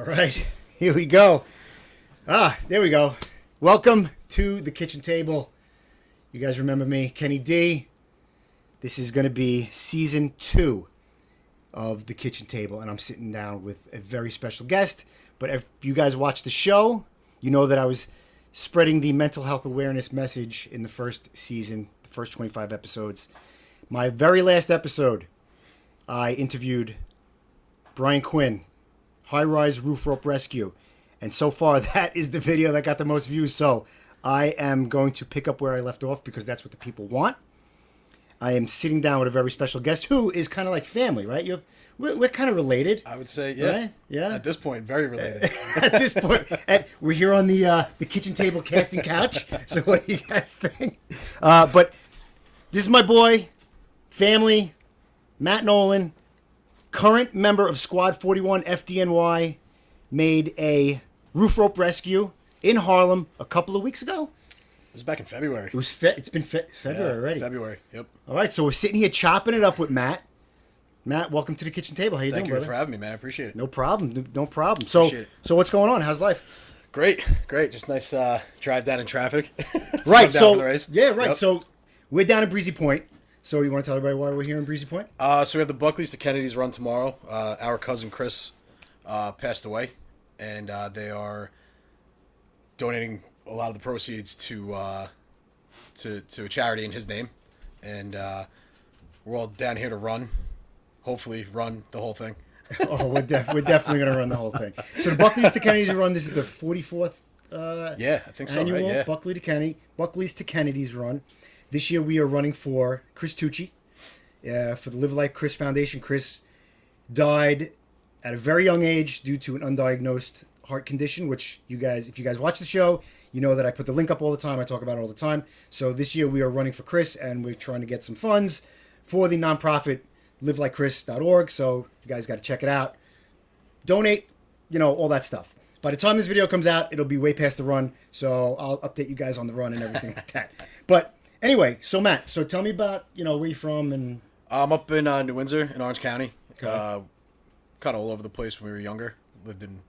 All right, here we go. There we go. Welcome to the kitchen table. You guys remember me, Kenny D. This is going to be season 2 of the kitchen table, and I'm sitting down with a very special guest. But if you guys watch the show, you know that I was spreading the mental health awareness message in the first season, the first 25 episodes. My very last episode, I interviewed Brian Quinn, High-Rise Roof Rope Rescue. And so far, that is the video that got the most views. So I am going to pick up where I left off because that's what the people want. I am sitting down with a very special guest who is kind of like family, right? We're kind of related. I would say, yeah. Right? Yeah. At this point, very related. At this point, we're here on the kitchen table casting couch. So what do you guys think? But this is my boy, family, Matt Nolan, current member of Squad 41 FDNY, made a roof rope rescue in Harlem a couple of weeks ago. It was back in February. It's been February already. February, yep. All right, so we're sitting here chopping it up with Matt. Matt, welcome to the kitchen table. How you doing, brother? Thank you for having me, man. I appreciate it. No problem. No problem. So what's going on? How's life? Great. Just nice drive down in traffic. Right. So yeah, right. Yep. So we're down in Breezy Point. So you want to tell everybody why we're here in Breezy Point? So we have the Buckleys to Kennedy's run tomorrow. Our cousin Chris passed away, and they are donating a lot of the proceeds to a charity in his name, and we're all down here to run. Hopefully, run the whole thing. Oh, we're definitely going to run the whole thing. So the Buckleys to Kennedy's run. This is the 44th. Yeah, I think so. Annual right? Yeah. Buckleys to Kennedy's run. This year we are running for Chris Tucci, for the Live Like Chris Foundation. Chris died at a very young age due to an undiagnosed heart condition, which if you guys watch the show, you know that I put the link up all the time. I talk about it all the time. So this year we are running for Chris, and we're trying to get some funds for the nonprofit livelikechris.org. So you guys got to check it out. Donate, all that stuff. By the time this video comes out, it'll be way past the run. So I'll update you guys on the run and everything like that. But anyway, so Matt, tell me about, where you're from and... I'm up in New Windsor in Orange County. Okay. Kind of all over the place when we were younger. Lived in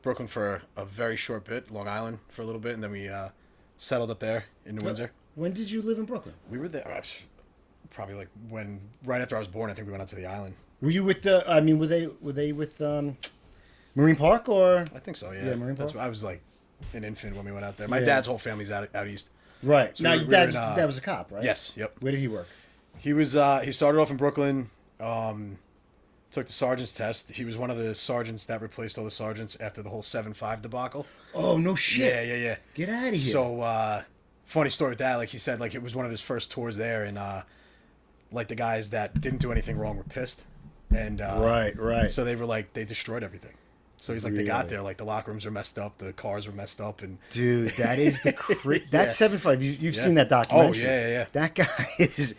Brooklyn for a very short bit, Long Island for a little bit, and then we settled up there in New Windsor. When did you live in Brooklyn? We were there probably right after I was born. I think we went out to the island. Were you with were they with Marine Park or? I think so, yeah. Yeah, Marine Park. I was like an infant when we went out there. My dad's whole family's out east. Right. So now your dad was a cop, right? Yes. Yep. Where did he work? He was he started off in Brooklyn. Took the sergeant's test. He was one of the sergeants that replaced all the sergeants after the whole 7-5 debacle. Oh, no shit. Yeah. Get out of here. So, funny story with that. Like he said, like it was one of his first tours there, and like the guys that didn't do anything wrong were pissed. And right. So they were like, they destroyed everything. So he's like, they got there, like the locker rooms were messed up, the cars were messed up, and dude, that is the that's 7-5. You've seen that documentary? Oh yeah. That guy is.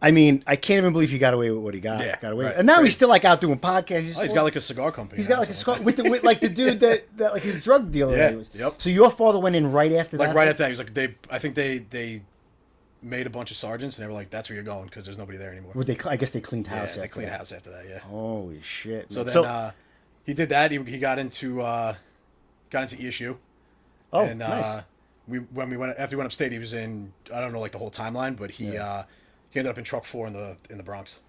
I mean, I can't even believe he got away with what he got. Yeah, got away right, with. And now right. he's still like out doing podcasts. He's got like a cigar company. He's got like a cigar with like the dude that like his drug dealer. Yeah. That he was. Yep. So your father went in right after that. Like right after that, he was like I think they made a bunch of sergeants, and they were like, "That's where you're going because there's nobody there anymore." I guess they cleaned house. Yeah, they cleaned house after that. Yeah. Holy shit. Man. So then he did that. He got into ESU. Oh, and, nice. After we went upstate, he was in, I don't know like the whole timeline, but he ended up in Truck 4 in the Bronx.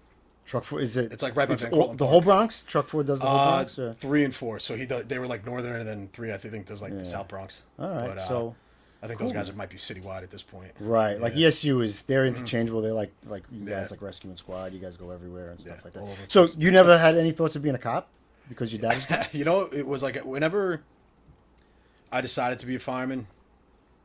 Truck 4 is it? It's like right by Van the whole Bronx. Truck 4 does the whole Bronx. Or? 3 and 4. So they were like northern, and then 3 I think does like the South Bronx. All right. But, so I think those guys might be citywide at this point. Right. Yeah. Like ESU they're interchangeable. They like you guys like rescue and squad. You guys go everywhere and stuff like that. So you never had any thoughts of being a cop because your dad was. It was like whenever I decided to be a fireman.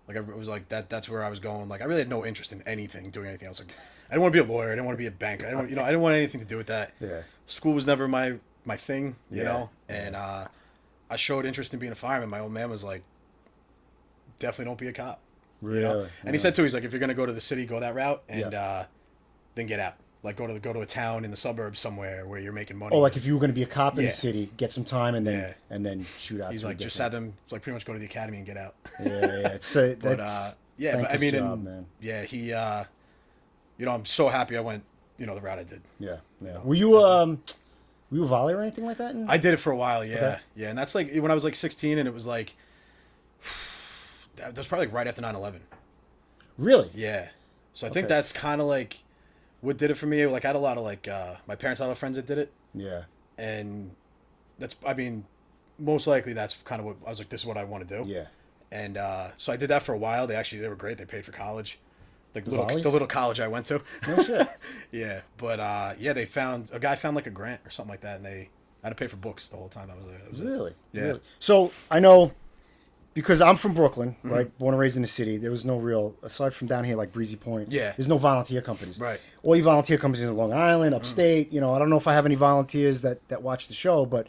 Like it was like that's where I was going. Like I really had no interest in doing anything else. Like I didn't want to be a lawyer. I didn't want to be a banker. I didn't want anything to do with that. Yeah. School was never my thing, you know. And I showed interest in being a fireman. My old man was like, definitely don't be a cop. Really? You know? And he said too, he's like, if you're gonna go to the city, go that route, and then get out. Like go to a town in the suburbs somewhere where you're making money. Oh, like if you were going to be a cop in the city, get some time and then shoot out. He's like, just have them like pretty much go to the academy and get out. Yeah. It's that's but I mean, job, man. Yeah, he. I'm so happy I went. The route I did. Yeah. Were you Were you a volley or anything like that? I did it for a while, yeah. Okay. Yeah, and that's like when I was like 16, and it was like, that was probably like right after 9/11. Really? Yeah. So I think Okay. that's kind of like what did it for me. Like I had a lot of like, my parents had a lot of friends that did it. Yeah. And that's, I mean, most likely that's kind of what I was like, this is what I want to do. Yeah. And so I did that for a while. They were great. They paid for college, like volleys? the little college I went to. No shit. Yeah, but yeah, a guy found like a grant or something like that, and I had to pay for books the whole time I was there. That was it. Really? Yeah. Really? So I know because I'm from Brooklyn, Mm-hmm. right? Born and raised in the city. There was no real, aside from down here like Breezy Point. Yeah. There's no volunteer companies. Right. All your volunteer companies in Long Island, upstate. You know, I don't know if I have any volunteers that watch the show, but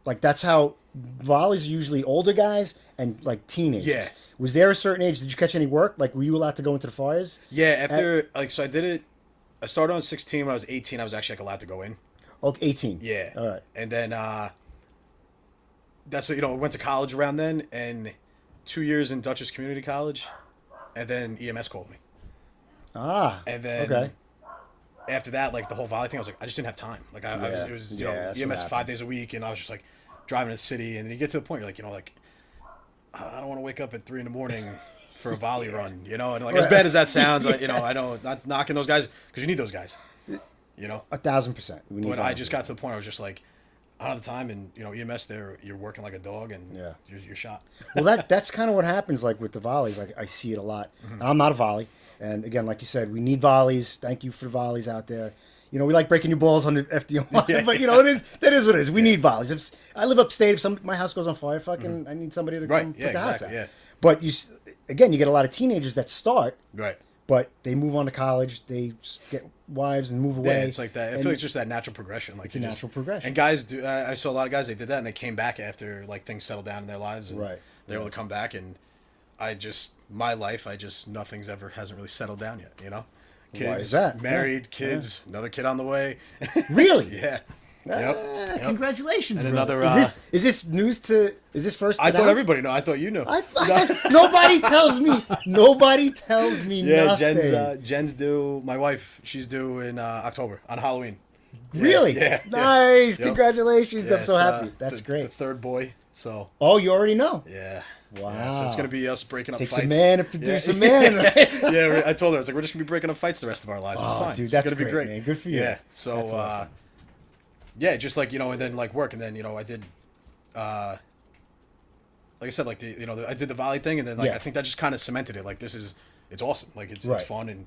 like that's how volleys are usually older guys and like teenagers. Yeah. Was there a certain age? Did you catch any work? Like, were you allowed to go into the fires? Yeah, after like so I did it. I started on 16. When I was 18, I was actually like allowed to go in. Okay, 18. Yeah. All right. And then that's what I went to college around then, and 2 years in Dutchess Community College, and then EMS called me. Ah. And then Okay. after that, like the whole volley thing, I was like, I just didn't have time. Like I was, Yeah. it was Yeah, that's what EMS 5 happens. days a week, and I was just like driving to the city, and then you get to the point you're like, like I don't want to wake up at 3 a.m. for a volley run, and like as bad as that sounds, I know not knocking those guys because you need those guys, 1,000%. We need But I volunteers. just got to the point I was just like, I don't have the time, and EMS there, you're working like a dog, and Yeah. you're shot. Well, that's kind of what happens, like with the volleys. Like I see it a lot. And I'm not a volley, and again, like you said, we need volleys. Thank you for the volleys out there. We like breaking your balls on the FDNY, Yeah. but that is what it is. We need volleys. If I live upstate, if my house goes on fire, fucking, I need somebody to Right, come yeah, put the house exactly, out. yeah. But again, you get a lot of teenagers that start, Right. but they move on to college, they get wives and move away. Yeah, it's like that. I And feel like it's just that natural progression. Like it's a natural progression. And guys do. I saw a lot of guys. They did that, and they came back after like things settled down in their lives, and Right, they're able to come back. And my life, nothing's ever hasn't really settled down yet. Kids, Why is that? married, Yeah, kids, another kid on the way. Really? Yeah. Ah, Yep. Congratulations, And brother. another, Is this news to? Is this first? I thought announced? everybody knew. I thought you knew. Nobody tells me. Nobody tells me Yeah, nothing. Jen's due. My wife, she's due in October on Halloween. Really? Yeah. Nice. Yep. Congratulations. Yeah, I'm so it's, happy. That's the great. The third boy. So Oh, you already know. yeah. Wow. Yeah, so it's gonna be us breaking up Takes fights. a man to produce Yeah. a man, right? Yeah, I told her, it's like we're just gonna be breaking up fights the rest of our lives. It's Oh, fine. dude, It's that's gonna be great, great. man. Good for you. Yeah. So That's awesome. yeah, just like and then like work, and then I did, like I said, like I did the volley thing, and then like Yeah. I think that just kind of cemented it. Like it's awesome. Like it's Right. fun, and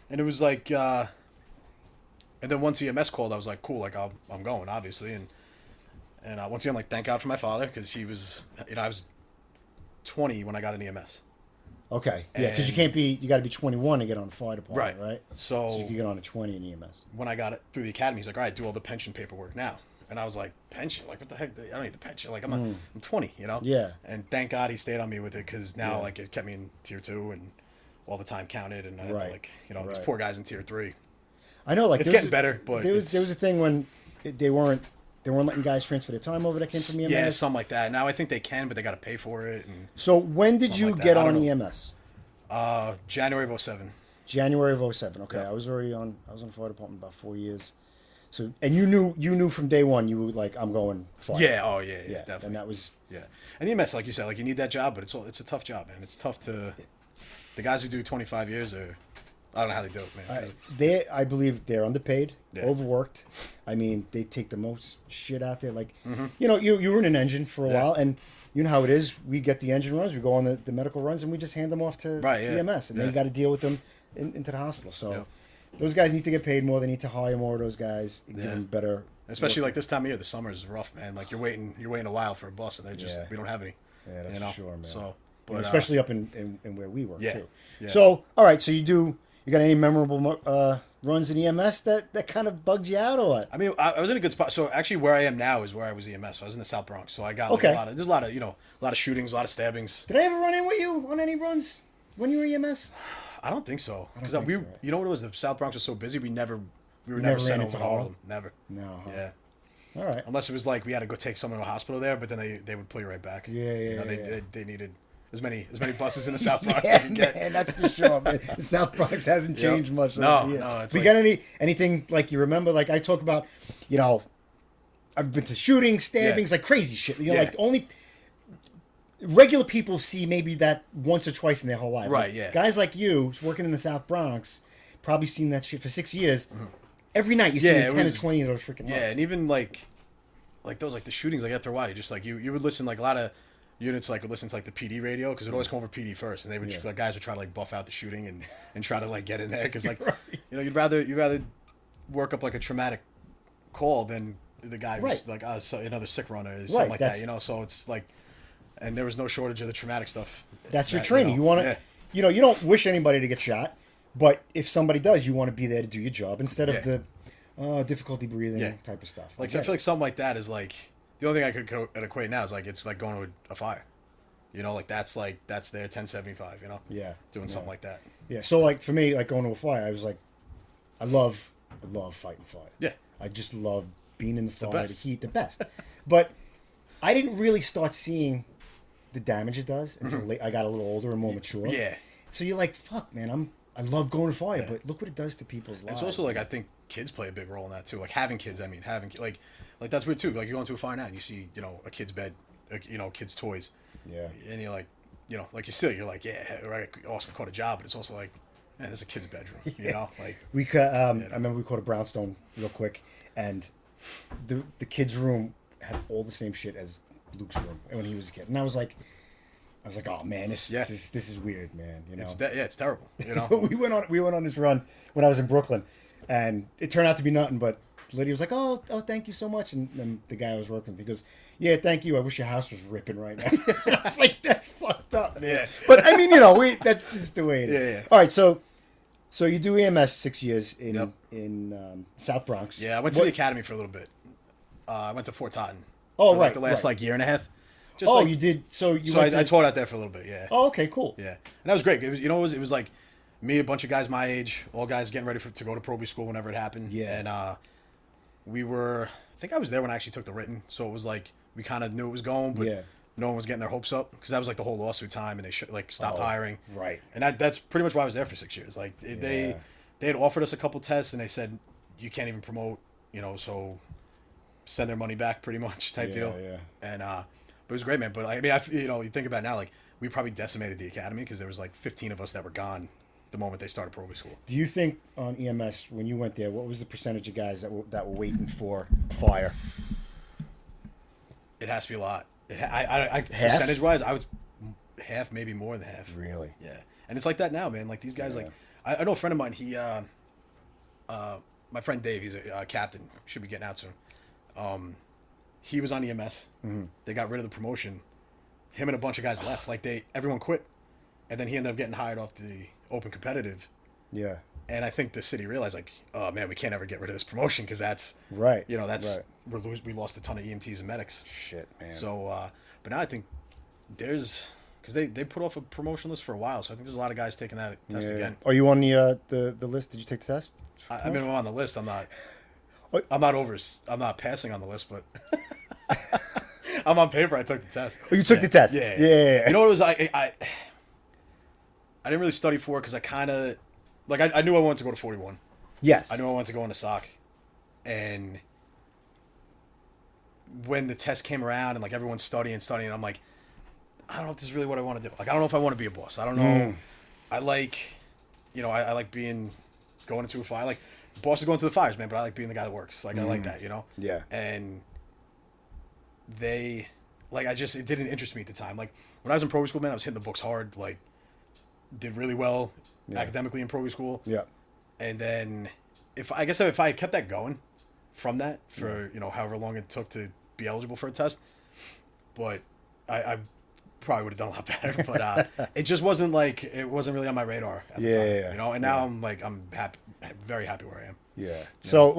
it was like, and then once EMS called, I was like, cool, like I'm going, obviously, and once again, like thank God for my father, because he was, I was 20 when I got an EMS. Okay. Yeah, because you And- can't be. You got to be 21 to get on the fire department, Right. right? So- So you can get on a 20 in EMS. When I got it through the academy, he's like, all right, do all the pension paperwork now. And I was like, pension? Like, what the heck? I don't need the pension. Like, I'm 20, Yeah. And thank God he stayed on me with it, because now, Yeah. like, it kept me in tier 2, and all the time counted, and I had to, Right. like, these Right. poor guys in tier 3. I know. Like It's there was getting better, but there was a thing when they weren't letting guys transfer their time over that came from EMS. Yeah, something like that. Now I think they can, but they got to pay for it. And So when did Something you like that. get I on don't know. EMS? January of 07. January of 07. Okay, Yeah. I was on the fire department about 4 years. So and you knew from day one you were like, I'm going fire. Yeah, oh, yeah, Yeah, definitely. and that was Yeah, and EMS, like you said, like you need that job, but it's a tough job, man. It's tough to. The guys who do 25 years are, I don't know how they do it, man. I believe they're underpaid, Yeah. overworked. I mean, they take the most shit out there. Like, you were in an engine for a Mm-hmm. Yeah. while, and you know how it is. We get the engine runs, we go on the medical runs, and we just hand them off to Right, yeah. EMS, and Yeah. they got to deal with them into the hospital. So Yep. those guys need to get paid more. They need to hire more of those guys, give Yeah. them better. Especially like this time of year, the summer is rough, man. Like you're waiting a while for a bus, and Yeah. we don't have any. Yeah, that's for sure, man. So, And but especially up in where we work yeah, too. yeah. So, all right. So you got any memorable runs in EMS that kind of bugs you out or what? I mean, I was in a good spot. So actually, where I am now is where I was EMS. So I was in the South Bronx. So I got like, Okay. there's a lot of shootings, a lot of stabbings. Did I ever run in with you on any runs when you were EMS? I don't think so. Because think we, so, right? you know what it was? The South Bronx was so busy. We were never never sent ran over into to Harlem? Harlem. Never. No. Huh? Yeah. All right. Unless it was like we had to go take someone to a hospital there, but then they would pull you right back. Yeah, yeah, You know, yeah. they needed as many buses in the South Bronx Yeah, you can get. man, that's for sure. Man. The South Bronx hasn't changed much. No, over the years. no, it's we like- got anything like you remember? Like I talk about, you know, I've been to shootings, stabbings, like crazy shit. You know, Yeah. like only regular people see maybe that once or twice in their whole life. Right, Like, yeah. guys like you working in the South Bronx, probably seen that shit for 6 years. Every night you see Yeah, it 10 was- or 20 of those freaking Yeah, lights. and even like those like the shootings, like after a while, you just like you would listen like a lot of units like would listen to like the PD radio because it would always come over PD first, and they would like guys would try to like buff out the shooting and try to like get in there because like you know you'd rather work up like a traumatic call than the guy who's like so another sick runner or something like that, you know. So it's like, and there was no shortage of the traumatic stuff. That's your training. You want to, you know, you don't wish anybody to get shot, but if somebody does, you want to be there to do your job instead of the difficulty breathing type of stuff. Like, so I feel like something like that is like the only thing I could equate now is like it's like going to a fire. You know, like that's their 1075. You know, doing something like that. Yeah. So like for me, like going to a fire, I was like, I love fighting fire. Yeah. I just love being in the fire, the best. heat, the best. But I didn't really start seeing the damage it does until late. I got a little older and more mature. Yeah. So you're like, fuck, man, I love going to fire, but look what it does to people's lives. It's also like I think kids play a big role in that too. Like having kids, like that's weird too. Like you go into a fire now and you see a kid's bed, you know, kids' toys. Yeah. And you're like, you know, like you're like, yeah, right, awesome, caught a job, but it's also like, man, there's a kid's bedroom. You know, like we caught. I remember we caught a brownstone real quick, and the kid's room had all the same shit as Luke's room when he was a kid, and I was like, oh man, this is weird, man. You know, it's terrible. You know, we went on this run when I was in Brooklyn, and it turned out to be nothing. But Lydia was like, oh, thank you so much, and then the guy I was working with, he goes, yeah, thank you. I wish your house was ripping right now. I was like, that's fucked up. Yeah. But I mean, you know, that's just the way it is. Yeah. All right, so you do EMS 6 years in South Bronx. Yeah, I went to the academy for a little bit. I went to Fort Totten. Oh, for right. Like the last like year and a half. Just You did. So you. So I taught out there for a little bit. Yeah. Oh, okay, cool. Yeah, and that was great. It was it was like me, a bunch of guys my age, all guys getting ready to go to Proby school whenever it happened. Yeah. And we were. I think I was there when I actually took the written, so it was like we kind of knew it was going, but no one was getting their hopes up because that was like the whole lawsuit time, and they stopped hiring. Right. And that's pretty much why I was there for 6 years. Like they had offered us a couple tests, and they said you can't even promote, you know, so send their money back, pretty much type deal. Yeah. And but it was great, man. But I mean, you know, you think about it now, like we probably decimated the academy because there was like 15 of us that were gone the moment they started Proby school. Do you think on EMS when you went there, what was the percentage of guys that were waiting for fire? It has to be a lot. I Half? percentage wise, I would half, maybe more than half. Really? Yeah, and it's like that now, man. Like these guys, like I know a friend of mine. He, my friend Dave, he's a captain. Should be getting out soon. He was on EMS. Mm-hmm. They got rid of the promotion. Him and a bunch of guys left. Like everyone quit, and then he ended up getting hired off the open competitive. Yeah. And I think the city realized, like, oh man, we can't ever get rid of this promotion because that's right. You know, that's we lost a ton of EMTs and medics. Shit, man. So, but now I think there's because they put off a promotion list for a while, so I think there's a lot of guys taking that test again. Are you on the list? Did you take the test? I mean, I'm on the list. I'm not passing on the list, but I'm on paper. I took the test. Oh, you took the test? Yeah. You know what it was? I didn't really study for it because I kind of like I knew I wanted to go to 41. Yes. I knew I wanted to go into SOC, and when the test came around and like everyone's studying, I'm like, I don't know if this is really what I want to do. Like I don't know if I want to be a boss. I don't know. I like, you know, I like going into a fire. Like bosses go into the fires, man, but I like being the guy that works. Like I like that, you know. Yeah. And it didn't interest me at the time. Like when I was in Proby school, man, I was hitting the books hard. Like did really well academically in Proby school. Yeah. And then if I had kept that going from that for you know however long it took to be eligible for a test, but I probably would have done a lot better. But it just wasn't really on my radar at the time. You know, and now I'm happy, very happy where I am. Yeah. So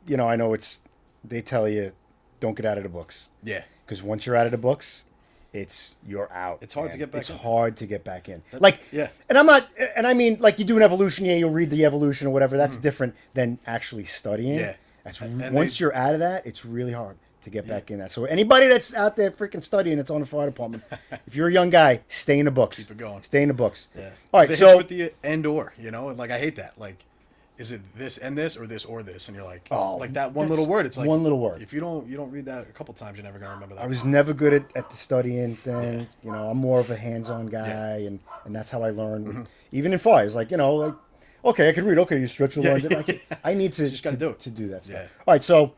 you know, I know they tell you don't get out of the books. Yeah. Because once you're out of the books, you're out. It's hard to get back in. It's hard to get back in. Yeah. And I mean, like you do an evolution, you'll read the evolution or whatever. That's different than actually studying. Yeah. Once you're out of that, it's really hard to get back in that. So anybody that's out there freaking studying that's on the fire department, if you're a young guy, stay in the books. Keep it going. Stay in the books. Yeah. All right, It hits so with the and or, and like I hate that. Like, is it this and this or this or this? And you're like, like that one little word. It's like one little word. If you don't read that a couple times, you're never gonna remember that. I was never good at the studying thing. I'm more of a hands-on guy, and that's how I learned. Even in fires, like okay, I can read. Okay, you stretch your line. Like, I need to just gotta do it to do that stuff. Yeah. All right, so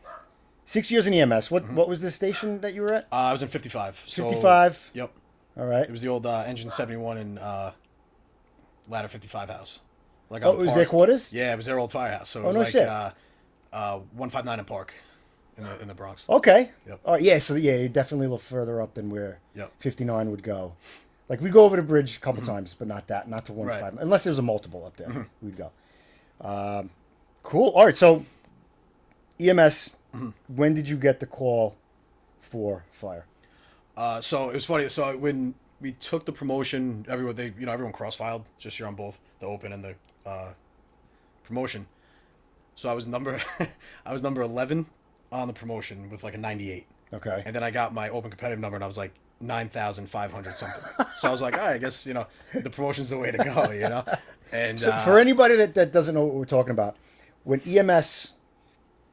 6 years in EMS. What was the station that you were at? I was in 55. 55. Yep. All right. It was the old Engine 71 and Ladder 55 house. Like it was their quarters? Yeah, it was their old firehouse. So it was no like shit. 159 in Park in the Bronx. Okay. Yep. All right. Yeah. So you're definitely a little further up than where Yep. 59 would go. Like we go over the bridge a couple times, but not to 159. Right. Unless there was a multiple up there, we'd go. Cool. All right. So EMS. When did you get the call for fire? So it was funny. So when we took the promotion, everyone cross-filed. Just you're on both the open and the promotion. So I was number 11 on the promotion with like a 98. Okay. And then I got my open competitive number and I was like 9,500 something. So I was like, all right, I guess the promotion's the way to go. And So for anybody that doesn't know what we're talking about, when EMS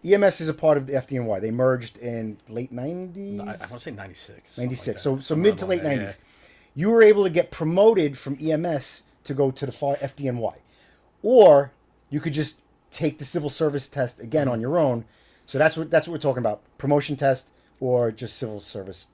is a part of the FDNY. They merged in late 90s. I want to say 96. 96. Like so mid to late 90s. You were able to get promoted from EMS to go to the FDNY. Or you could just take the civil service test again on your own. So that's what we're talking about. Promotion test or just civil service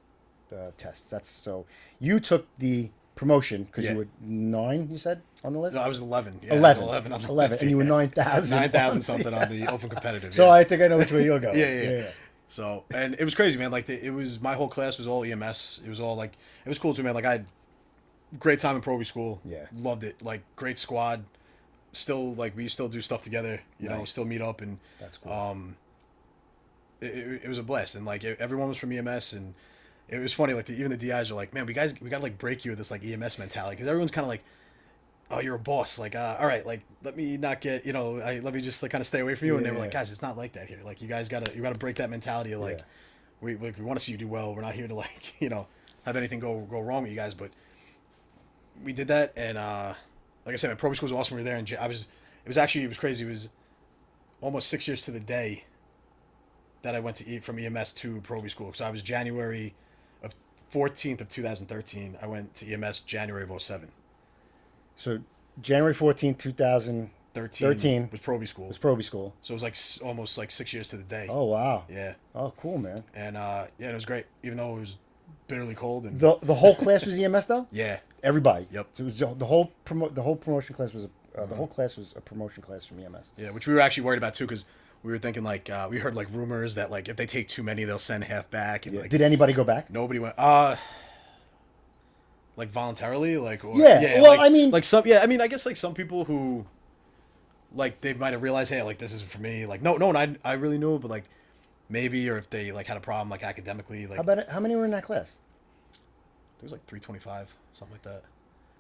tests. So you took the promotion because you were 9, you said, on the list? No, I was 11. Yeah, 11. 11 on the 11, list, and you were 9,000. 9,000 something on the open competitive. So I think I know which way you'll go. Yeah. So, and it was crazy, man. Like, it was, my whole class was all EMS. It was all, like, it was cool, too, man. Like, I had great time in Proby school. Yeah. Loved it. Like, great squad. Still, like, we still do stuff together. Still meet up. And that's cool. It was a blast. And, like, everyone was from EMS. And it was funny. Like, even the DIs are like, man, we got to, like, break you with this, like, EMS mentality. Because everyone's kind of like, oh, you're a boss. Like, all right, like, let me not get, let me just, like, kind of stay away from you. And they were like, guys, it's not like that here. Like, you guys gotta break that mentality of, like, we want to see you do well. We're not here to, like, have anything go wrong with you guys. But we did that. And, like I said, man, Proby school was awesome. We were there. And it was crazy. It was almost 6 years to the day that I went to from EMS to Proby school. So I was January 14th of 2013. I went to EMS January of 07. So January 14th, 2013 was Proby school. So it was like almost like 6 years to the day. Oh, wow. Yeah. Oh, cool, man. And it was great, even though it was bitterly cold. And the whole class was EMS though? Yeah. Everybody. Yep. So it was the whole promotion class was the whole class was a promotion class from EMS. Yeah, which we were actually worried about too, because we were thinking like we heard like rumors that like if they take too many, they'll send half back. And like, did anybody go back? Nobody went. Like voluntarily, like or, Well, like, I mean, like some I mean, I guess like some people who like they might have realized, hey, like this isn't for me. Like no, and I really knew, but like maybe, or if they like had a problem like academically, like how many were in that class? There was like 325, something like that.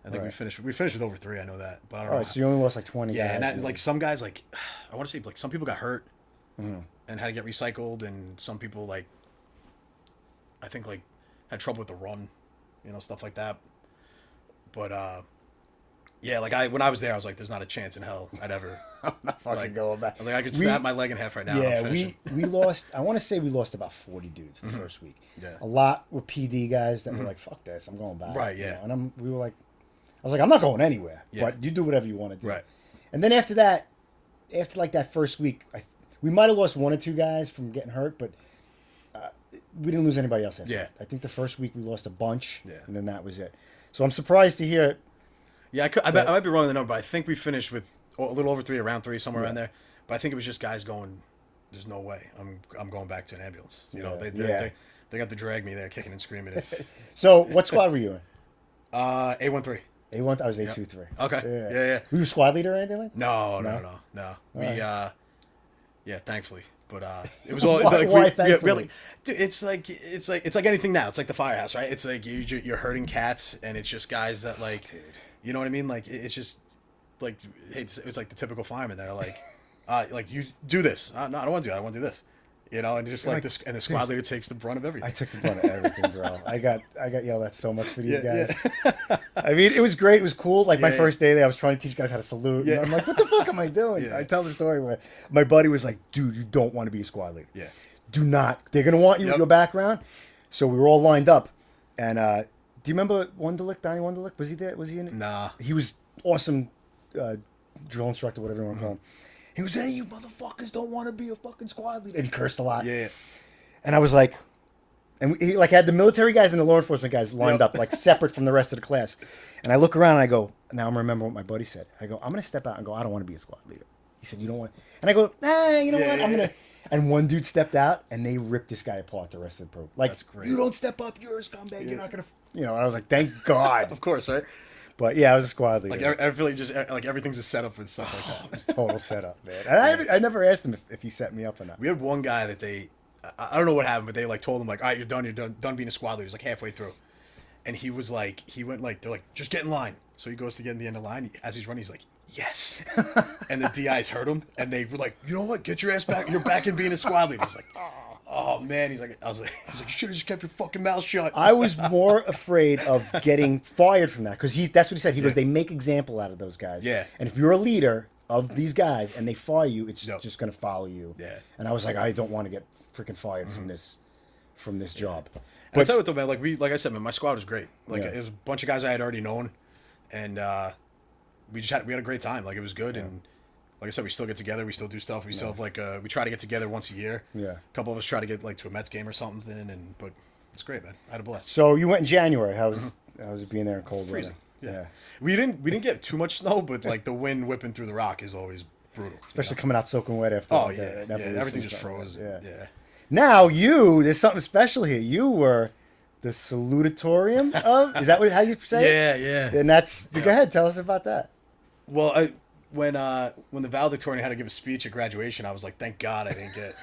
I think we finished with over 3. I know that, but I don't know. All right, so you only lost like 20. Yeah, guys, and that, like some guys, like I want to say like some people got hurt and had to get recycled, and some people like I think like had trouble with the run, stuff like that. But yeah, like when I was there, I was like, "There's not a chance in hell I'd ever." I'm not fucking going back. I was like, I could snap my leg in half right now. Yeah, and I'm finishing. we lost. I want to say we lost about 40 dudes the first week. Yeah, a lot were PD guys that were like, "Fuck this, I'm going back." Right. Yeah. And we were like, I was like, I'm not going anywhere. Yeah. But you do whatever you want to do. Right. And then after that, after like that first week, we might have lost 1 or 2 guys from getting hurt, but we didn't lose anybody else after that. I think the first week we lost a bunch, and then that was it. So I'm surprised to hear. Yeah, I might be wrong on the number, but I think we finished with a little over 3, around 3, somewhere around there. But I think it was just guys going, "There's no way I'm going back to an ambulance." They got to drag me there, kicking and screaming. So what squad were you in? A13. A1. I was A23. Okay. Yeah. Were you squad leader or anything like that? No. We thankfully. But it was all why thankfully? Dude, it's like anything now. It's like the firehouse, right? It's like you're herding cats, and it's just guys that like, dude. You know what I mean? Like it's just like it's like the typical fireman that are like, like you do this. No, I don't want to do that. I want to do this. You know, and just like this, and the squad leader takes the brunt of everything. I took the brunt of everything, bro. I got yelled at so much for these guys. I mean, it was great. It was cool. Like my first day there, I was trying to teach guys how to salute. Yeah. And I'm like, what the fuck am I doing? I tell the story where my buddy was like, dude, you don't want to be a squad leader. Yeah. Do not. They're gonna want you with your background. So we were all lined up, and do you remember Wunderlich, Donnie Wunderlich? Was he there? Was he in it? Nah. He was awesome drill instructor, whatever you want to call him. He was, hey, you motherfuckers don't want to be a fucking squad leader. And he cursed a lot. Yeah. And I was like, and he like had the military guys and the law enforcement guys lined up, like separate from the rest of the class. And I look around and I go, now I'm remembering what my buddy said. I go, I'm going to step out and go, I don't want to be a squad leader. He said, you don't want, and I go, you know what? I'm going to, and one dude stepped out and they ripped this guy apart the rest of the program. Like, that's great. You don't step up, you're a scumbag, you're not going to, you know, and I was like, thank God. Of course, right? But yeah, I was a squad leader. Like I feel like just like everything's a setup and stuff like that. It was total setup, man. And I never asked him if he set me up or not. We had one guy that I don't know what happened, but they like told him like, all right, you're done being a squad leader. He was like halfway through, and he was like, they're like, just get in line. So he goes to get in the end of the line. As he's running, he's like, yes. And the DIs heard him, and they were like, you know what? Get your ass back. You're back in being a squad leader. He's like, oh man. He's like, you should have just kept your fucking mouth shut. I was more afraid of getting fired from that because that's what he said. He goes, they make example out of those guys. Yeah. And if you're a leader of these guys and they fire you, it's just going to follow you. Yeah. And I was like, I don't want to get freaking fired from this job. But I tell you what though, man, like I said, man, my squad was great. Like it was a bunch of guys I had already known, and we had a great time. Like it was good, and like I said, we still get together. We still do stuff. We still have like we try to get together once a year. Yeah. A couple of us try to get like to a Mets game or something, but it's great, man. I had a blast. So you went in January. How was it being there in cold Freezing. weather? Yeah. We didn't get too much snow, but like the wind whipping through the rock is always brutal. Especially coming out soaking wet after. Oh yeah, everything just froze. Yeah. Yeah. Now there's something special here. You were the salutatorium of. Is that how you say it? Yeah. And go ahead, tell us about that. Well, when the valedictorian had to give a speech at graduation, I was like, thank God I didn't get.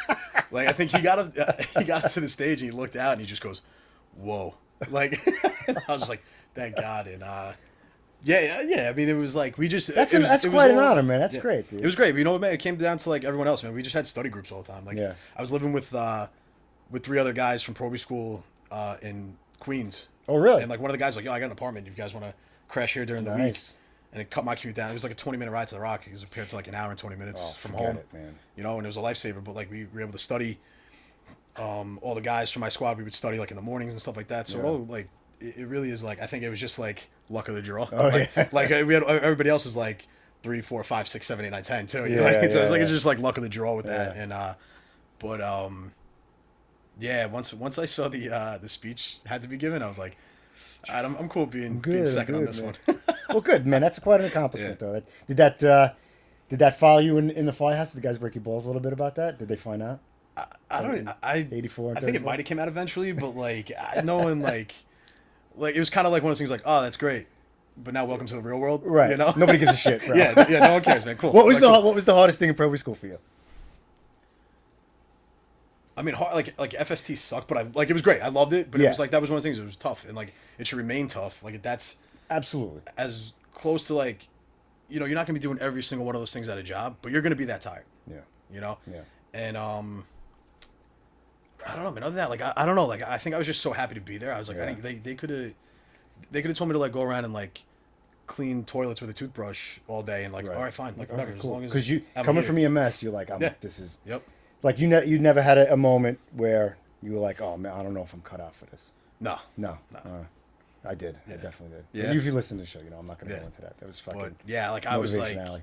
Like I think he got to the stage and he looked out and he just goes, whoa. Like I was just like, thank God. And yeah. I mean, it was like That's quite an honor, man. That's great, dude. It was great. But you know what, man? It came down to like everyone else, man. We just had study groups all the time. Like I was living with 3 other guys from Proby School in Queens. Oh, really? And like one of the guys was like, yo, I got an apartment. If you guys want to crash here during the week. And it cut my commute down. It was like a 20-minute ride to the Rock. It was compared to like an hour and 20 minutes from home. It, man. You know, and it was a lifesaver. But like we were able to study. All the guys from my squad, we would study like in the mornings and stuff like that. So it really is like I think it was just like luck of the draw. Like we had everybody else was like 3, 4, 5, 6, 7, 8, 9, 10 too. You know what I mean? So it's like it's just like luck of the draw with that. And once I saw the speech had to be given, I was like, all right, I'm cool being second on this one. Well, good, man. That's quite an accomplishment, though. Did that follow you in the firehouse? Did the guys break your balls a little bit about that? Did they find out? I don't. 84. I think it might have came out eventually, but like no one like it was kind of like one of those things like, oh, that's great, but now welcome to the real world, right? You know, nobody gives a shit, bro. yeah, no one cares, man. Cool. What was the hardest thing in Proby School for you? I mean, like FST sucked, but it was great. I loved it, but it was like that was one of the things. It was tough, and like it should remain tough. Like that's absolutely as close to like, you're not gonna be doing every single one of those things at a job, but you're gonna be that tired. Yeah. You know. Yeah. And I don't know, man. Other than that, like I don't know. Like I think I was just so happy to be there. I was like, I think they could have told me to like go around and like clean toilets with a toothbrush all day and like, all right, fine, like whatever, cool. As long as because you coming from EMS, you're like, this is Like you never had a moment where you were like, oh man, I don't know if I'm cut out for this. No. I did. I definitely did. Yeah. If you listen to the show, I'm not gonna go into that. That was fucking. But, like I was like, alley.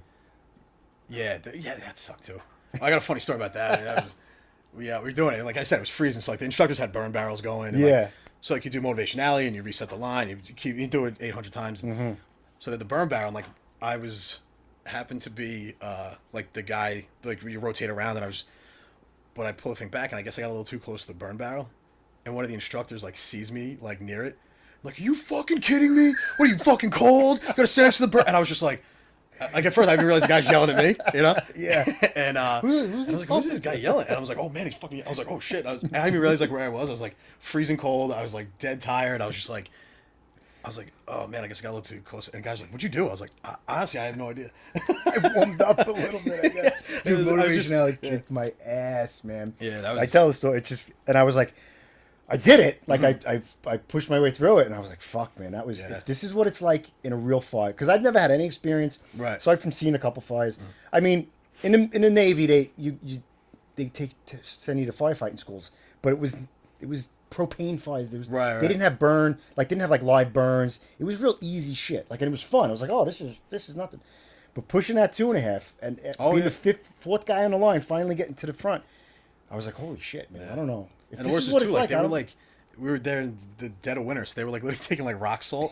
That sucked too. I got a funny story about that. That was. We were doing it. Like I said, it was freezing. So like the instructors had burn barrels going. And, so like you do Motivation Alley and you reset the line. You do it 800 times. Mm-hmm. So that the burn barrel, like I happened to be like the guy, like you rotate around and but I pull the thing back and I guess I got a little too close to the burn barrel. And one of the instructors like sees me like near it. Like, are you fucking kidding me? What are you fucking cold? You gotta sit next to the burn. And I was just like at first I didn't realize the guy's yelling at me, you know? Yeah. And I was like, who's this guy yelling? And I was like, oh man, he's fucking. I was like, oh shit. And I didn't even realize like where I was. I was like freezing cold. I was like dead tired. I was just like, I was like, oh man, I guess I got a little too close. And the guy's like, what'd you do? I was like, honestly, I have no idea. I warmed up a little bit, I guess. Dude, motivation alley yeah. kicked my ass, man. Yeah, that was. I tell the story. It's just, and I was like, I did it. Like I pushed my way through it, and I was like, fuck, man, that was. Yeah. If this is what it's like in a real fire, because I'd never had any experience. Right. Aside from seeing a couple fires, I mean, in the Navy, they send you to firefighting schools, but it was propane fires. There was Right. They didn't have didn't have like live burns. It was real easy shit. Like, and it was fun. I was like, oh, this is nothing. But pushing that 2.5 and being the fourth guy on the line, finally getting to the front, I was like, holy shit, man. I don't know. If And the this worst is was what too, it's like we were there in the dead of winter, so they were like literally taking like rock salt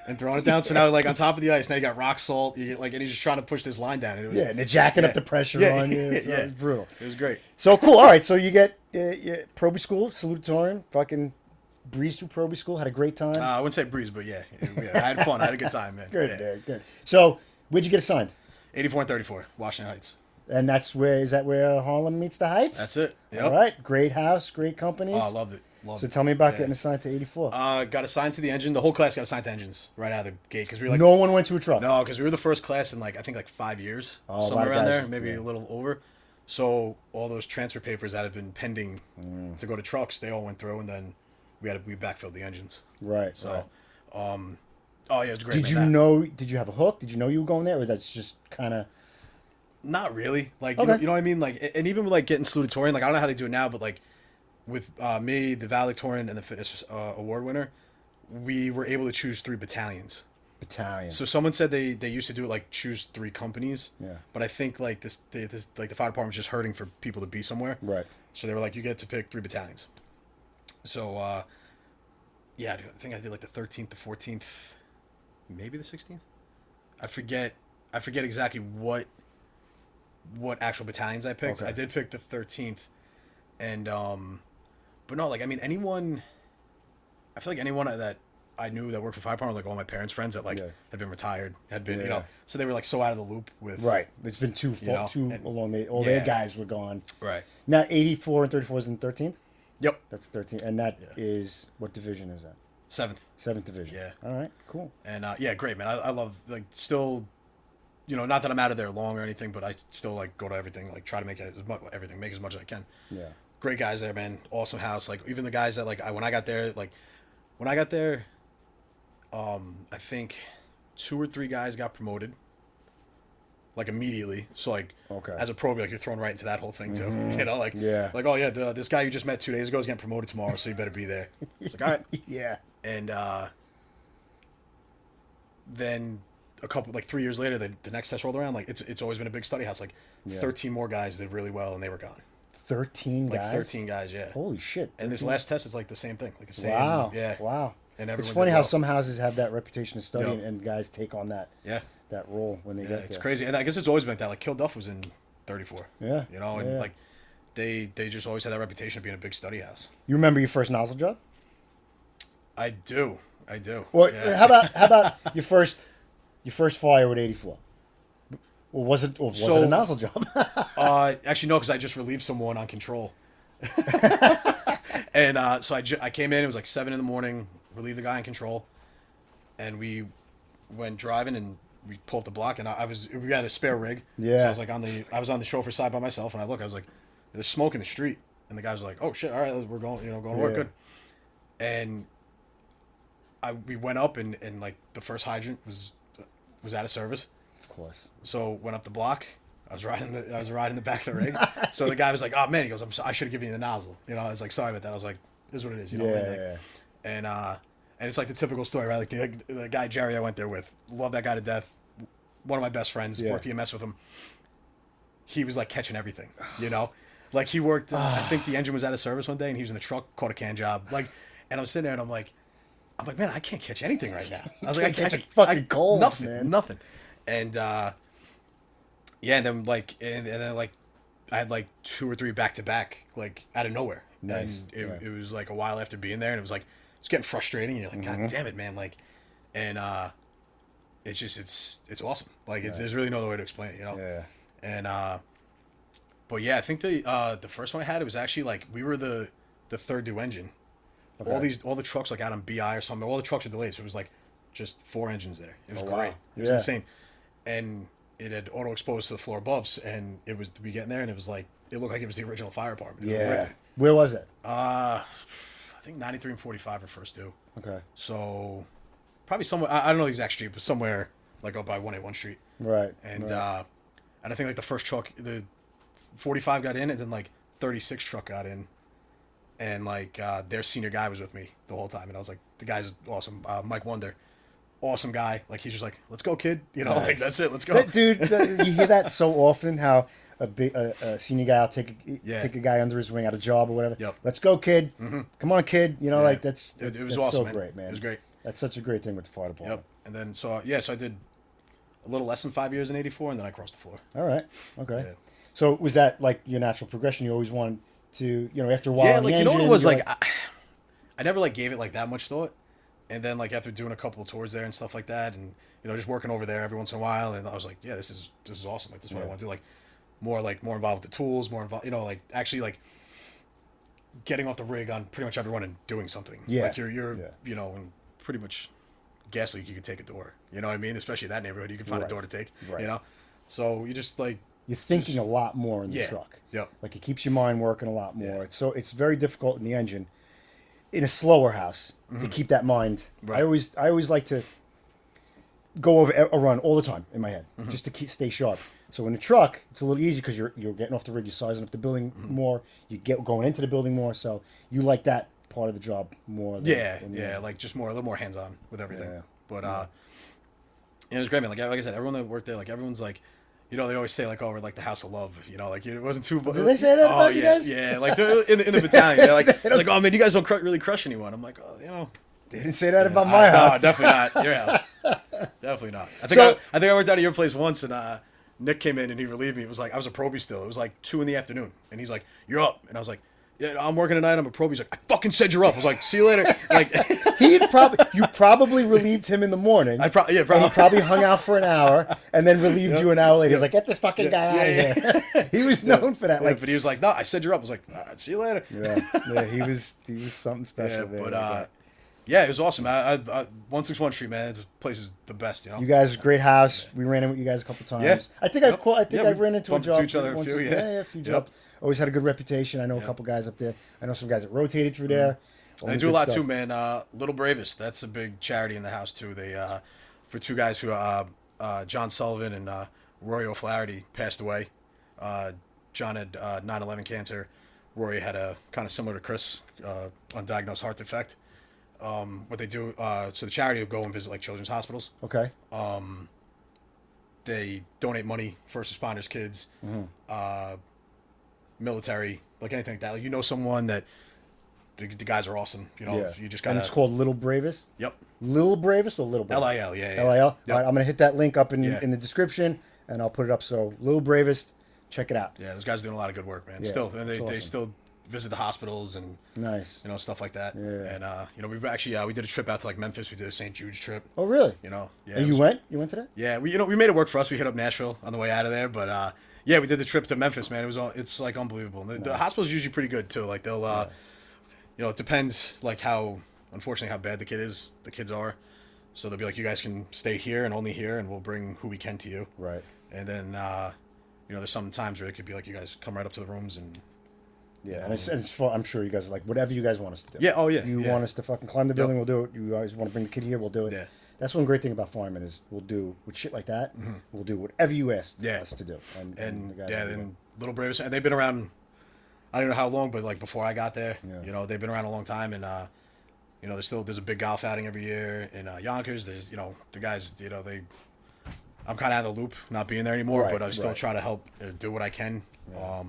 and throwing it down. So now like on top of the ice, now you got rock salt. You get like, and he's just trying to push this line down. And it was, and they're jacking up the pressure on you. So it was brutal. It was great. So cool. All right, so you get Proby School, salutatorium, fucking breezed through Proby School, had a great time. I wouldn't say breeze, but yeah, I had fun. I had a good time, man. Good, Yeah. man, good. So where'd you get assigned? 84 and 34, Washington Heights. And is that where Harlem meets the Heights? That's it. Yep. All right, great house, great companies. Oh, I loved it. So tell me about getting assigned to 84. Got assigned to the engine. The whole class got assigned to engines right out of the gate because we were like, No one went to a truck. no, because we were the first class in like I think like 5 years, Oh, a lot somewhere of around guys- there, maybe a little over. So all those transfer papers that had been pending to go to trucks, they all went through, and then we backfilled the engines. Right. So, right. oh yeah, it was great. Did man. you know? Did you have a hook? Did you know you were going there, or that's just kind of? Not really. Like Okay. you know what I mean. Like, and even with like getting salutatorian, like I don't know how they do it now, but like with me, the valedictorian, and the fitness award winner, we were able to choose 3 battalions. Battalions. So someone said they used to do it like choose 3 companies. Yeah. But I think like this like the fire department's just hurting for people to be somewhere. Right. So they were like, you get to pick 3 battalions. So yeah, I think I did like the 13th, the 14th, maybe the 16th. I forget exactly what actual battalions I picked. Okay. I did pick the 13th, and but no, like I mean anyone. I feel like anyone that I knew that worked for fire department, like all my parents' friends that like had been retired, had been Yeah. so they were like so out of the loop with Right. It's been too know, long. All yeah. their guys were gone. right. Now 84 and 34 is in 13th. Yep. That's 13, and that is what division is that? 7th. 7th division. Yeah. All right. Cool. And yeah, great man. I love like still, not that I'm out of there long or anything, but I still like go to everything, like try to make make as much as I can. Yeah. Great guys there, man. Awesome house. Like even the guys that when I got there, I think 2 or 3 guys got promoted, like immediately. So like, Okay. as a pro, like you're thrown right into that whole thing too. Yeah. Like oh yeah, this guy you just met 2 days ago is getting promoted tomorrow, so you better be there. It's like all right. Yeah. And then a couple 3 years later, the next test rolled around. Like it's always been a big study house. Like 13 more guys did really well, and they were gone. 13 guys. Like 13 guys, yeah. Holy shit. And this last test is like the same thing, like the same. Wow. Yeah. Wow. And It's everyone funny did how well. some houses have that reputation of studying, Yep. and guys take on that Yeah. role when they Yeah, get it's there. crazy, and I guess it's always been that. Like Kill Duff was in 34. Yeah. And Yeah. like they just always had that reputation of being a big study house. You remember your first nozzle job? I do. Or Yeah. how about your first fire with 84? Or was it a nozzle job? Actually no, because I just relieved someone on control. And so I came in. It was like 7 a.m. Relieved the guy on control, and we went driving and we pulled up the block. And we had a spare rig. Yeah. So I was on the chauffeur side by myself, and I was like, there's smoke in the street, and the guys were like, oh shit, all right, we're going, going to work, Yeah. good. And we went up, and like the first hydrant was out of service. Of course. So went up the block. I was riding the back of the rig. So the guy was like, "Oh man," he goes, I should have given you the nozzle." I was like, "Sorry about that." I was like, "This is what it is." Yeah, what I mean? Like, yeah. And it's like the typical story, right? Like the guy Jerry I went there with, love that guy to death. One of my best friends, Yeah. worked EMS with him. He was like catching everything, Like he worked. I think the engine was out of service one day, and he was in the truck, caught a can job. And I'm sitting there, and I'm like, man, I can't catch anything right now. I was like, Can't catch a fucking cold, nothing, man. nothing. And yeah, and then and then I had 2 or 3 back to back, out of nowhere. Nice. And it was like a while after being there, and it was like it's getting frustrating. And you're like, God damn it, man! And it's just it's awesome. There's really no other way to explain it, Yeah. And but yeah, I think the first one I had, it was actually we were the third due engine. Okay. All the trucks out on BI or something. All the trucks are delayed, so it was just 4 engines there. It was Oh, wow. great. It was Yeah. insane, and it had auto exposed to the floor above, and it was to be getting there, and it was like it looked like it was the original fire department. It was Yeah. ripping. Where was it? I think 93 and 45 are first due. Okay. So probably somewhere I don't know the exact street, but somewhere like up by 181 Street. Right. And right. and I think like the first truck, the 45 got in, and then like 36 truck got in, and like their senior guy was with me the whole time, and I was like, the guy's awesome, Mike Wonder, awesome guy. Like he's just like, let's go, kid. You know, like that's it, let's go. You hear that so often. How a senior guy will take a guy under his wing at a job or whatever. Yep. Let's go, kid. Come on, kid. You know, Yeah. like that's It was that's awesome, so man. great, man. It was great. That's such a great thing with the fire department. Yep. And then so I did a little less than 5 years in '84, and then I crossed the floor. All right. Okay. Yeah. So was that like your natural progression? You always wanted to, after a while. Yeah, on the like you know what it engine, was you're like. I never like gave it like that much thought, and then like after doing a couple of tours there and stuff like that, and just working over there every once in a while, and I was like, yeah, this is awesome. Like this is what I want to do. Like more involved with the tools, more involved. Like actually like getting off the rig on pretty much everyone and doing something. Yeah. Like you're Yeah. and pretty much gas leak you could take a door. You know what I mean? Especially that neighborhood, you can find Right. a door to take. Right. So you just like You're thinking a lot more in the Yeah. truck. Yep. Like it keeps your mind working a lot more. Yeah. It's very difficult in the engine, in a slower house, to keep that mind. Right. I always like to go over a run all the time in my head, just to stay sharp. So in the truck, it's a little easy because you're getting off the rig, you're sizing up the building more, you get going into the building more. So you like that part of the job more. Than, than the engine. like just a little more hands on with everything. Yeah. But it was great, man. Like I said, everyone that worked there, like everyone's like, they always say like, oh, we're like the house of love. Like it wasn't too. Did they say that about you guys? Yeah, like in the battalion, they're like, oh man, you guys don't really crush anyone. I'm like, oh, They didn't say that about my house. No, definitely not your house. Definitely not. I think I worked out at your place once, and Nick came in and he relieved me. It was like I was a probie still. It was like 2 p.m, and he's like, "You're up," and I was like, "Yeah, I'm working tonight. I'm a probie." He's like, "I fucking said you're up." I was like, "See you later." Like You probably relieved him in the morning. probably. And he probably hung out for an hour and then relieved you an hour later. He's like, get this fucking guy out of here. He was known for that. Like, but he was like, "No, I said you're up." I was like, "All right, see you later." Yeah, he was something special. Yeah, there. but yeah, it was awesome. I 161 Street, man. This place is the best. You guys, great house. We ran in with you guys a couple times. Yeah. I think I ran into a bumped job. into each other a once few, a few jobs. Always had a good reputation. I know a couple guys up there. I know some guys that rotated through there. They do a lot too, man. Little Bravest, that's a big charity in the house too. They for 2 guys who John Sullivan and Roy O'Flaherty passed away. John had 9/11 cancer. Roy had a kind of similar to Chris, undiagnosed heart defect. What they do, so the charity will go and visit like children's hospitals. Okay. They donate money, first responders, kids, military, like anything like that. Like, someone that the guys are awesome. You just gotta. And it's called Little Bravest. Yep. Little Bravest or Little Bravest? LIL, yeah. LIL. Yep. All right, I'm gonna hit that link up in Yeah. the description, and I'll put it up. So Little Bravest, check it out. Yeah, those guys are doing a lot of good work, man. Yeah, Still, and they awesome. still visit the hospitals and Nice. stuff like that. Yeah. And we actually we did a trip out to like Memphis. We did a St. Jude's trip. Oh, really? Yeah. And you went? You went to that? Yeah, we made it work for us. We hit up Nashville on the way out of there, but yeah, we did the trip to Memphis, man. It's like unbelievable. The hospital's usually pretty good too. Like they'll it depends like unfortunately how bad the kids are. So they'll be like, you guys can stay here and only here, and we'll bring who we can to you. Right. And then there's some times where it could be like, you guys come right up to the rooms and. Yeah, and it's fun. I'm sure you guys are like, whatever you guys want us to do. Yeah, oh yeah. You want us to fucking climb the building, we'll do it. You guys want to bring the kid here, we'll do it. Yeah. That's one great thing about firemen is we'll do with shit like that. We'll do whatever you ask us to do. And the guys will do it. and Little Bravest, and they've been around. I don't know how long, but like before I got there, Yeah. they've been around a long time, and there's a big golf outing every year in Yonkers. There's the guys, I'm kind of out of the loop, not being there anymore, but I still try to help do what I can. Yeah.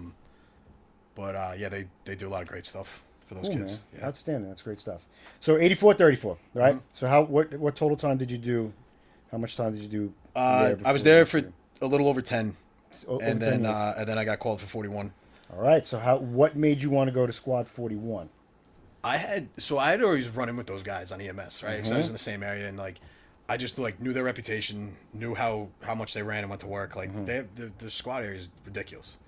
They do a lot of great stuff for those Cool, kids. man. Yeah. Outstanding. That's great stuff. So 84-34, right? So what total time did you do? How much time did you do? I was there for a little over 10, and 10 then years. and then I got called for 41. All right. So what made you want to go to Squad 41? I had always run in with those guys on EMS, right? Because I was in the same area, and like I just like knew their reputation, knew how much they ran and went to work. Like they have the squad area is ridiculous.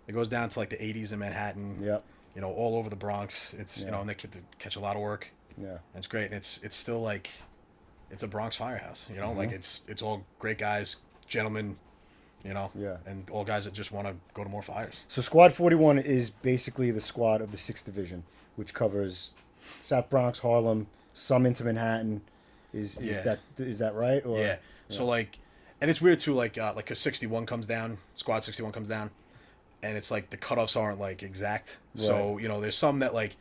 It goes down to like the 80s in Manhattan. Yep. All over the Bronx. It's and they catch a lot of work. Yeah. And it's great. And it's still like it's a Bronx firehouse. You know, like it's all great guys, gentlemen. You know, Yeah. and all guys that just want to go to more fires. So Squad 41 is basically the squad of the 6th Division, which covers South Bronx, Harlem, some into Manhattan. Is that right? Or Yeah. So like, and it's weird too. Like a 61 comes down, Squad 61 comes down, and it's like the cutoffs aren't like exact. So Right. there's some that like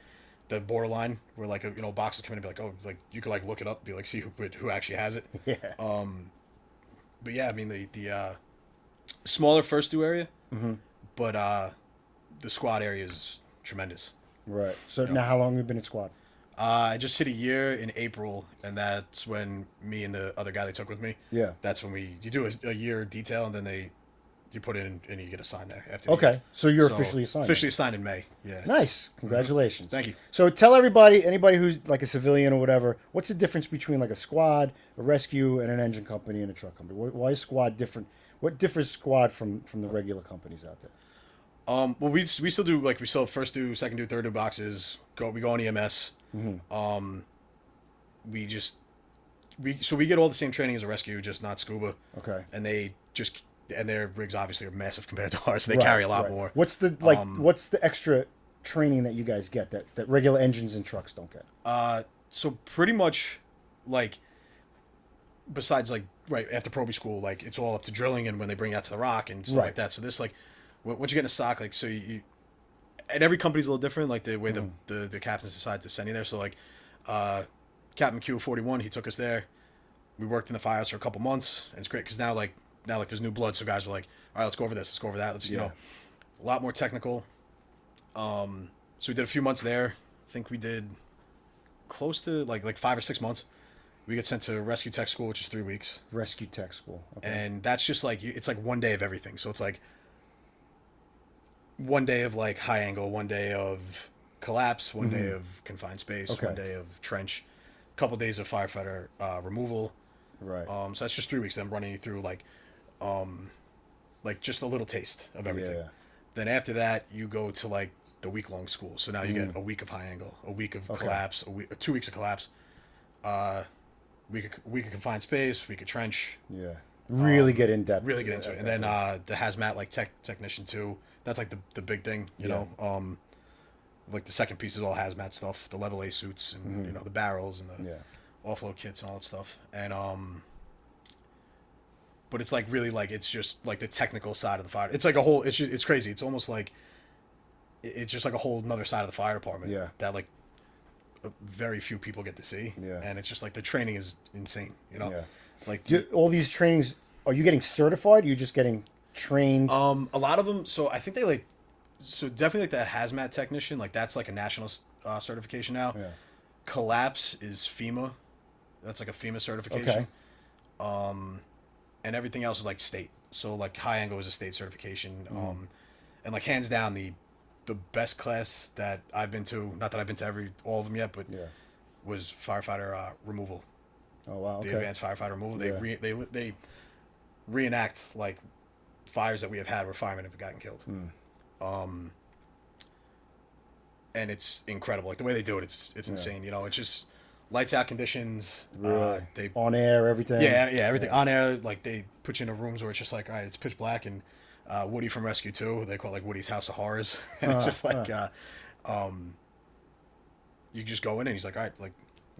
the borderline where like boxes come in and be like, oh, like you could like look it up, be like see who actually has it. Yeah. But yeah, I mean the smaller first due area, but the squad area is tremendous. Right. So know. now, how long have you been in Squad? I just hit a year in April, and that's when me and the other guy they took with me. Yeah. That's when you do a year detail, and then you put in and you get assigned there after. Okay. So you're officially assigned. Officially assigned in May. Yeah. Nice. Congratulations. Thank you. So tell anybody who's like a civilian or whatever, what's the difference between like a squad, a rescue, and an engine company and a truck company? Why is Squad different? What differs Squad from the regular companies out there? Well, we still do like we still have first due, second due, third due boxes. We go on EMS. We get all the same training as a rescue, just not scuba. Okay. And their rigs obviously are massive compared to ours. So they carry a lot more. What's the what's the extra training that you guys get that regular engines and trucks don't get? So pretty much, like, besides like right after Proby school, like it's all up to drilling and when they bring you out to the rock and stuff like that. So this like, once you get in a sock, like so you and every company's a little different, like the way the captains decide to send you there. So like, Captain Q41, he took us there. We worked in the firehouse for a couple months, and it's great because now there's new blood, so guys are like, all right, let's go over this, let's go over that, let's a lot more technical. So we did a few months there. I think we did close to like 5 or 6 months. We get sent to rescue tech school, which is 3 weeks. Rescue tech school. Okay. And that's just like it's like one day of everything. So it's like one day of like high angle, one day of collapse, one day of confined space, one day of trench, a couple days of firefighter removal. Right. So that's just 3 weeks. Them running you through like just a little taste of everything. Yeah. Then after that, you go to like the week-long school. So now you get a week of high angle, a week of collapse, 2 weeks of collapse, week of confined space, week of trench. Yeah. Really get in depth. Really get into it, and then the hazmat like technician too. That's like the big thing, you know. Like the second piece is all hazmat stuff, the level A suits, and the barrels and the offload kits and all that stuff. And but it's like really like it's just like the technical side of the fire. It's like a whole. It's crazy. It's almost like it's just like a whole another side of the fire department. Yeah. That like very few people get to see. Yeah. And it's just like the training is insane. You know. Yeah. Like all these trainings, are you getting certified? Or are you just getting trained? a lot of them. So I think they like. So definitely like the hazmat technician, like that's like a national certification now. Yeah. Collapse is FEMA. That's like a FEMA certification. Okay. And everything else is like state. So like high angle is a state certification. And like hands down the best class that I've been to, not that I've been to all of them yet, but was firefighter removal. Oh wow. Okay. The advanced firefighter removal. Yeah. They reenact like fires that we have had where firemen have gotten killed. And it's incredible. Like the way they do it, it's insane. You know, it's just lights out conditions. Really? They On air, everything. yeah, everything on air. Like they put you in rooms where it's just like, all right, it's pitch black, and Woody from Rescue 2, they call it like Woody's House of Horrors, and it's just like you just go in and he's like, all right, like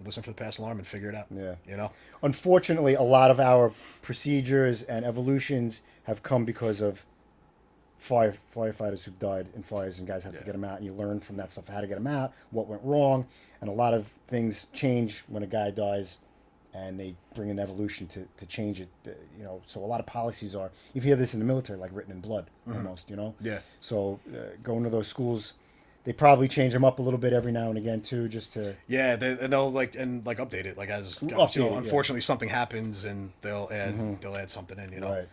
listen for the pass alarm and figure it out. Yeah. You know. Unfortunately, a lot of our procedures and evolutions have come because of firefighters who've died in fires, and guys have to get them out, and you learn from that stuff how to get them out, what went wrong, and a lot of things change when a guy dies, and they bring an evolution to change it. So a lot of policies are, you hear this in the military, like written in blood almost. Yeah. So going to those schools, they probably change them up a little bit every now and again too, just to they'll like update it like as unfortunately something happens, and they'll add something in, Right.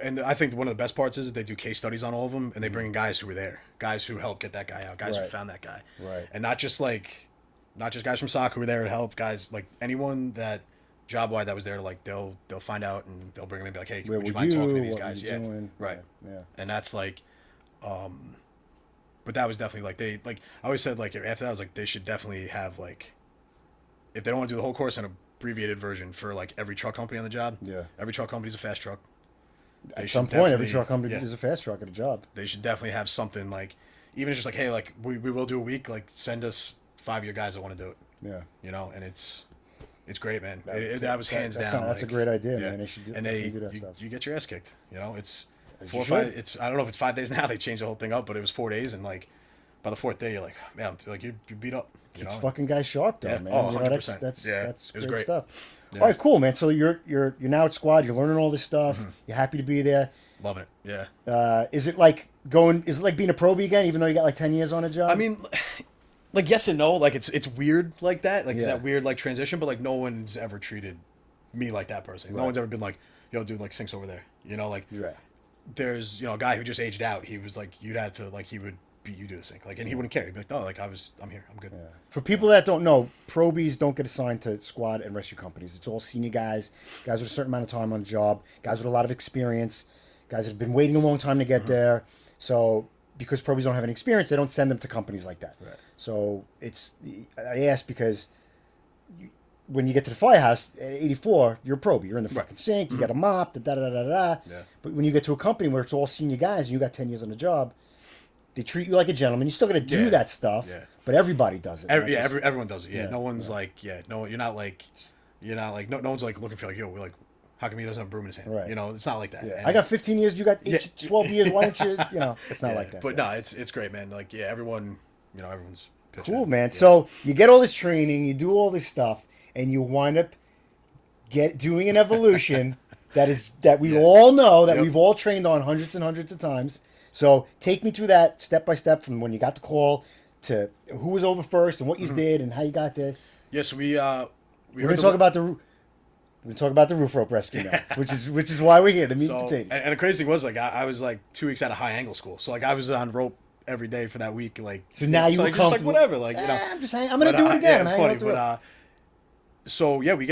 And I think one of the best parts is that they do case studies on all of them, and they bring in guys who were there, guys who helped get that guy out, guys who found that guy, and not just guys from SOC who were there to help, guys like anyone that job wide that was there, like they'll find out and they'll bring them in and be like, hey, would you mind talking to these guys? Yeah, right. Yeah. And that's like, but that was definitely like I always said, like after that I was like they should definitely have like if they don't want to do the whole course, an abbreviated version for like every truck company on the job. Yeah. Every truck company's a fast truck. At some point, every truck company yeah, is a fast truck at a job. they should definitely have something like, even if it's just like, hey, like we will do a week, like send us 5-year guys that want to do it. Yeah. You know, and it's great, man. That was hands down. That's a like, great idea, yeah. man. They should do, and do that stuff. you get your ass kicked. You know, it's As 4 or you 5. should. It's I don't know if it's 5 days now. They changed the whole thing up, but it was 4 days, and like by the 4th day, you're like, man, like you beat up. You know, Keeps fucking guys sharp, though, Yeah. man. Oh, You know, 100%. that's Yeah. that's It was great great. stuff. Yeah. All right, cool, man. So you're now at squad. You're learning all this stuff. You're happy to be there. loving it. Yeah. Is it like going? Is it like being a probie again? Even though you got like 10 years on a job. I mean, like yes and no. Like it's weird like that. Like it's Yeah. that weird like transition. But like no one's ever treated me like that personally. No Right. one's ever been like, yo, dude, like sinks over there. You know, like right. there's a guy who just aged out. He was like, you'd have to like he would beat you to the sink. Like, and he wouldn't care. He'd be like, no, like I'm here. I'm good. For people that don't know, probies don't get assigned to squad and rescue companies. It's all senior guys with a certain amount of time on the job, guys with a lot of experience, guys that have been waiting a long time to get there. So because probies don't have any experience, they don't send them to companies like that. Right. So I asked because when you get to the firehouse at 84, you're a probie. You're in the fucking sink. You got a mop. Da da da da da. Yeah. But when you get to a company where it's all senior guys and you got 10 years on the job, they treat you like a gentleman. You're still gonna do Yeah. that stuff, Yeah. but everybody does it. not just- Everyone does it. Yeah, Yeah, no one's like, no, you're not like, no one's like looking for like, yo, we're like, how come he doesn't have a broom in his hand? Right. You know, it's not like that. Yeah. And- I got 15 years. You got 12 years. Why don't you? It's not yeah, like that. But no, it's great, man. Like, yeah, everyone, everyone's pitching Cool, in. man. Yeah. So you get all this training, you do all this stuff, and you wind up doing an evolution that we all know, that Yep. we've all trained on hundreds and hundreds of times. So take me through that step by step from when you got the call to who was over first and what you did and how you got there. yeah, so We're heard gonna talk about the roof rope rescue now, which is why we're here, the meat and potatoes. and the crazy thing was like I was like 2 weeks out of high angle school, so like I was on rope every day for that week. Like So now you were like, just like comfortable. whatever, like I'm gonna do it again. Yeah, I'm it's hanging funny, out the but rope. so yeah, we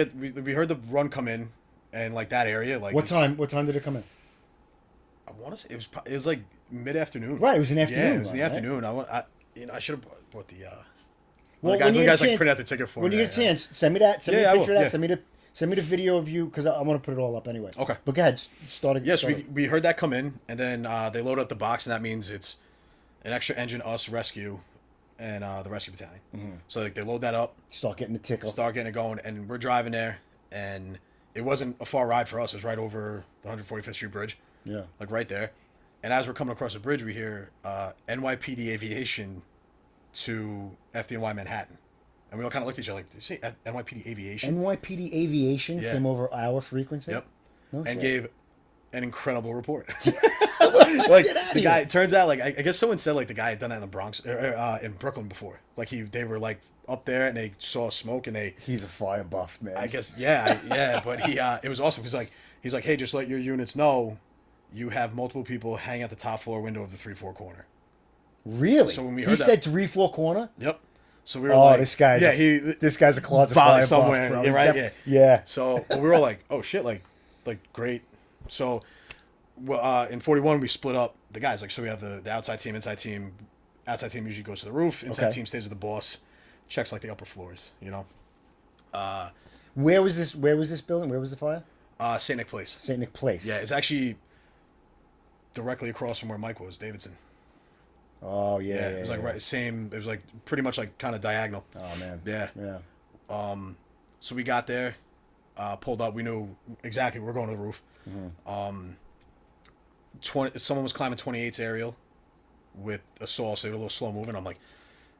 heard the run come in, and like that area, like What time did it come in? I want to say it was like mid afternoon. Right, it was an afternoon Yeah, it was in the run, right? afternoon. I should have bought the. Well, the guys, when you the get a guys like chance- print out the ticket for When me. you get a chance, send me that. Send me Yeah, a I picture will, of that. Send me the video of you because I want to put it all up anyway. Okay. But go ahead. Start again. Yes, we heard that come in, and then they load up the box, and that means it's an extra engine, us, rescue, and the rescue battalion. So like they load that up, start getting the tickle. start getting it going, and we're driving there, and it wasn't a far ride for us. It was right over the 145th Street Bridge, Yeah. like right there. And as we're coming across the bridge, we hear NYPD Aviation to FDNY Manhattan. And we all kind of looked at each other like, did you say NYPD Aviation? NYPD Aviation Yeah. came over our frequency. Yep. No And shit. gave an incredible report. Like Get outta the guy, here. it turns out, like I guess someone said like the guy had done that in the Bronx, in Brooklyn before. Like they were like up there and they saw smoke and they, He's a fire buff, man. I guess, yeah. But it was awesome because like he's like, hey, just let your units know, you have multiple people hang at the top floor window of the 3-4 corner. Really? So when we he heard that- said 3-4 corner. Yep. So we were Oh, like, this guy's this guy's a closet Valley fire somewhere, buff, bro. yeah, He's right, yeah. So we were all like, oh shit, like great. So well, in 41 we split up the guys. Like so we have the outside team, inside team. Outside team usually goes to the roof. Inside Okay. team stays with the boss. Checks like the upper floors. Where was this building? Where was the fire? St. Nick Place. St. Nick Place. Yeah, it's actually directly across from where Mike was, Davidson. Oh yeah. Yeah, it was like right same. It was like pretty much like kind of diagonal. Oh man. Yeah. Yeah. So we got there, pulled up. We knew exactly we're going to the roof. Mm-hmm. 20. Someone was climbing 28's aerial with a saw, so they were a little slow moving. I'm like,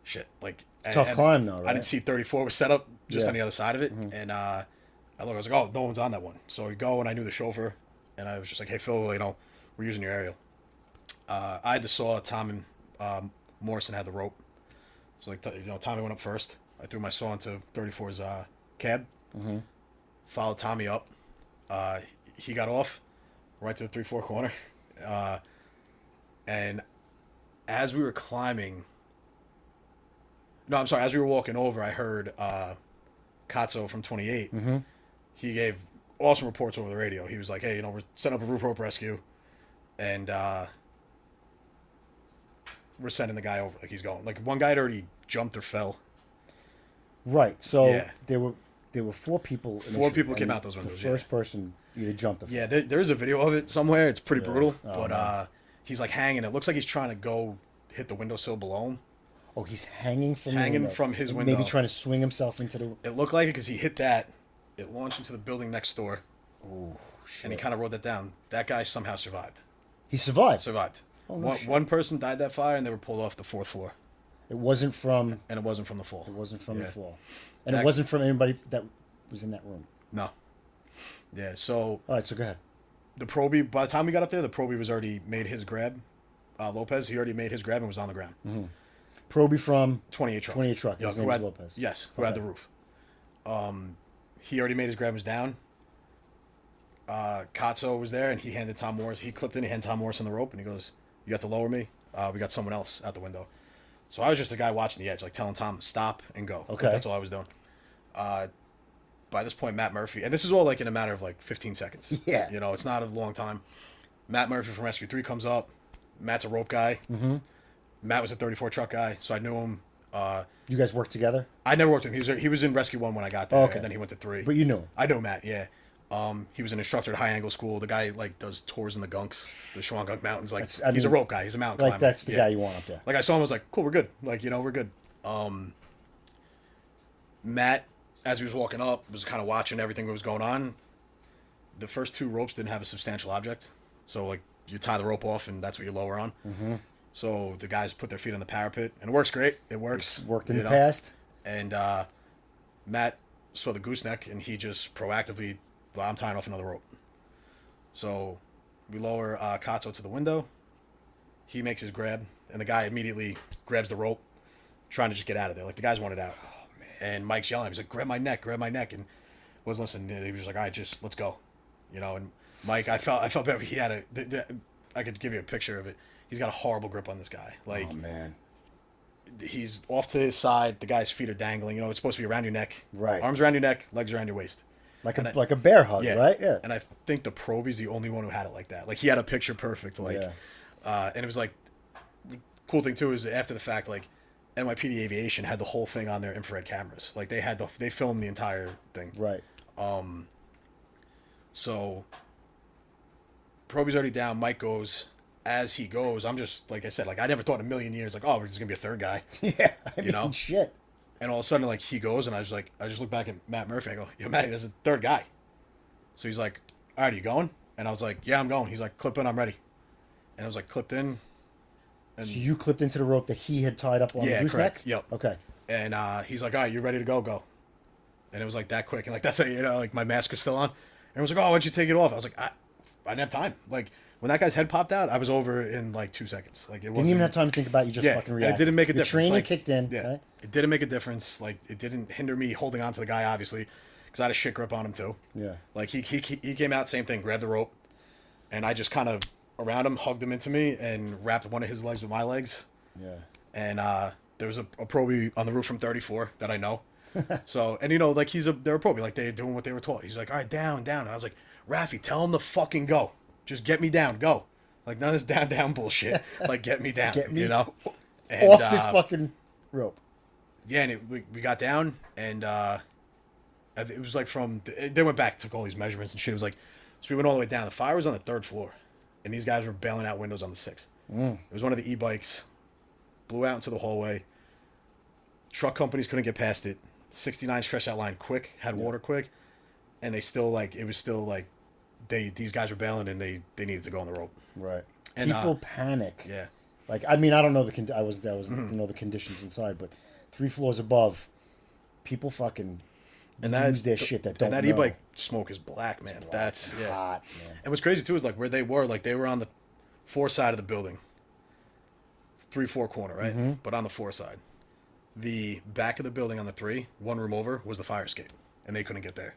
shit, like Tough climb though, I right? didn't see 34 was set up just Yeah. on the other side of it, and I look, I was like, oh, no one's on that one. So we go, and I knew the chauffeur, and I was just like, hey Phil, we're using your aerial. I had the saw. Tom and Morrison had the rope. So like Tommy went up first. I threw my saw into 34's cab. Followed Tommy up. He got off right to the 3-4 corner. And as we were climbing, as we were walking over, I heard Katzo from 28. He gave awesome reports over the radio. He was like, hey, we're setting up a roof rope rescue, and we're sending the guy over. Like, he's going. Like, one guy had already jumped or fell. Right. So Yeah. there were four people. Four people came out those windows. The first person either jumped the Yeah, there's a video of it somewhere. It's pretty brutal. Oh, But man. he's like hanging. It looks like he's trying to go hit the windowsill below him. Oh, he's hanging from the Hanging window. from his Maybe window. trying to swing himself into the. It looked like it because he hit that. It launched into the building next door, Oh shit! and he kind of rode that down. That guy somehow survived. He survived. Survived. Oh, no shit. One person died that fire, and they were pulled off the fourth floor, It wasn't from. and it wasn't from the fall. It wasn't from Yeah. the fall, and That- it wasn't from anybody that was in that room. No. Yeah. So All right, so go ahead. the Proby. By the time we got up there, the Proby was already made his grab. Lopez, he already made his grab and was on the ground. Proby from 28 truck. 28 truck. Yeah, His who name's had, Lopez. Yes, who had the roof. He already made his grab and was down. Katso was there, and he handed Tom Morris. He clipped in. He handed Tom Morris on the rope, and he goes, "You have to lower me. We got someone else out the window." So I was just a guy watching the edge, like telling Tom to stop and go. Like, Okay. that's all I was doing. By this point, Matt Murphy, and this is all like in a matter of like 15 seconds. Yeah. You know, it's not a long time. Matt Murphy from Rescue 3 comes up. Matt's a rope guy. Mm-hmm. Matt was a 34 truck guy, so I knew him. You guys worked together, I never worked with him. He was in Rescue 1 when I got there, Okay. and then he went to 3. but you knew him. I know Matt, yeah. He was an instructor at High Angle School. The guy like does tours in the Gunks, the Shawangunk Mountains. Like I he's a mean, rope guy. He's a mountain Like climber. that's the Yeah. guy you want up there. Like I saw him, I was like, cool, we're good. Like we're good. Matt, as he was walking up, was kind of watching everything that was going on. The first 2 ropes didn't have a substantial object, so like you tie the rope off and that's what you lower on. Mm-hmm. So the guys put their feet on the parapet, and it works great. It works. It's worked in you the know? past. And Matt saw the gooseneck, and he just proactively, well, I'm tying off another rope. So we lower Katso to the window. He makes his grab, and the guy immediately grabs the rope, trying to just get out of there. Like the guys wanted out. Oh, man. And Mike's yelling. He's like, grab my neck. And wasn't listening. He was just like, all right, just let's go. You know, and Mike, I felt bad. He had I could give you a picture of it. He's got a horrible grip on this guy. Like, Oh man. he's off to his side. The guy's feet are dangling. You know, it's supposed to be around your neck. Right. Arms around your neck, legs around your waist. Like And a bear hug, Yeah. right? Yeah. And I think the Proby's the only one who had it like that. Like he had a picture perfect. Like, Yeah. and it was like, cool thing too is after the fact, like NYPD Aviation had the whole thing on their infrared cameras. Like they filmed the entire thing. Right. So Proby's already down. Mike goes. As he goes, I'm just like I said, like I never thought in a million years, like, oh, there's gonna be a third guy. Yeah. I mean, know? shit. And all of a sudden, like, he goes, and I just look back at Matt Murphy, and I go, yo, Matty, there's a third guy. So he's like, all right, are you going? And I was like, yeah, I'm going. He's like, clip in, I'm ready. And I was like, clipped in. So you clipped into the rope that he had tied up on Yeah, the gooseneck? correct. Yep. Okay. And he's like, all right, you ready to go? Go. And it was like that quick. And like, that's how, like my mask was still on. And I was like, oh, why'd you take it off? I was like, I didn't have time. Like, when that guy's head popped out, I was over in like 2 seconds. Like, it wasn't. Didn't even have time to think about it, you just Yeah, fucking and reacted. it didn't make a Your difference. training Like, kicked in. Yeah, Right? it didn't make a difference. Like, it didn't hinder me holding on to the guy, obviously, because I had a shit grip on him too. Yeah. Like he came out, same thing, grabbed the rope, and I just kind of around him, hugged him into me, and wrapped one of his legs with my legs. Yeah. And there was a Proby on the roof from 34 that I know. So, and like they're a Proby, like they're doing what they were taught. He's like, all right, down. And I was like, Raffy, tell him to fucking go. Just get me down, go. Like none of this down bullshit. Like get me down, Get me And, Off this fucking rope. Yeah, and we got down, and it was like they went back, took all these measurements and shit. It was like, so we went all the way down. The fire was on the 3rd floor, and these guys were bailing out windows on the 6th. It was one of the e-bikes, blew out into the hallway. Truck companies couldn't get past it. 69 stretched out line quick, had water quick, and they still it was still like these guys were bailing and they needed to go on the rope. Right. And, People panic. Yeah. Like, I mean, I don't know I was know the conditions inside, but 3 floors above, people fucking lose their shit that don't And that know. e-bike smoke is black, man. That's It's hot, man. And what's crazy too is like where they were, like they were on the 4 side of the building, 3-4 corner, right? But on the 4 side, the back of the building on the 3, one room over was the fire escape, and they couldn't get there.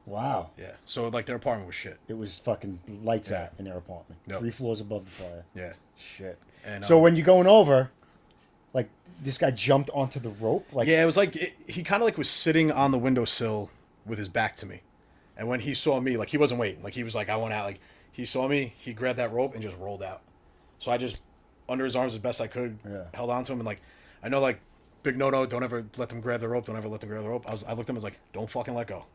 Wow. Yeah, so like their apartment was shit. It was fucking lights out in their apartment. Yep. 3 floors above the fire. Yeah, Shit. and So when you're going over, like, this guy jumped onto the rope? Like, yeah, it was like he kind of like was sitting on the windowsill with his back to me, and when he saw me, like he wasn't waiting, like he was like I want out, like he saw me, he grabbed that rope and just rolled out. So I just under his arms as best I could, held on to him, and like I know like big no. Don't ever let them grab the rope. Don't ever let them grab the rope. I looked at him. I was like, don't fucking let go.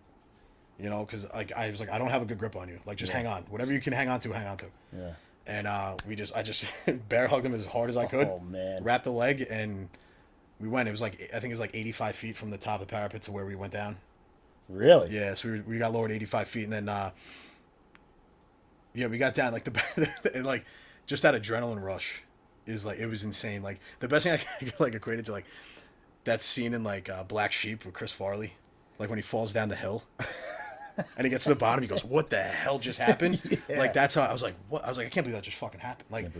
You know, because like I was like, I don't have a good grip on you. Like, just hang on. Whatever you can hang on to, hang on to. Yeah. And I just bear hugged him as hard as I could. Oh man. Wrapped the leg, and we went. It was like, I think it was like 85 feet from the top of the parapet to where we went down. Really? Yeah. So we got lowered 85 feet, and then yeah, we got down like and, like just that adrenaline rush is like, it was insane. Like the best thing I can like equate it to, like that scene in like Black Sheep with Chris Farley, like when he falls down the hill. And he gets to the bottom. He goes, "What the hell just happened?" Yeah. Like that's how I was like, "What?" I was like, "I can't believe that just fucking happened." Like,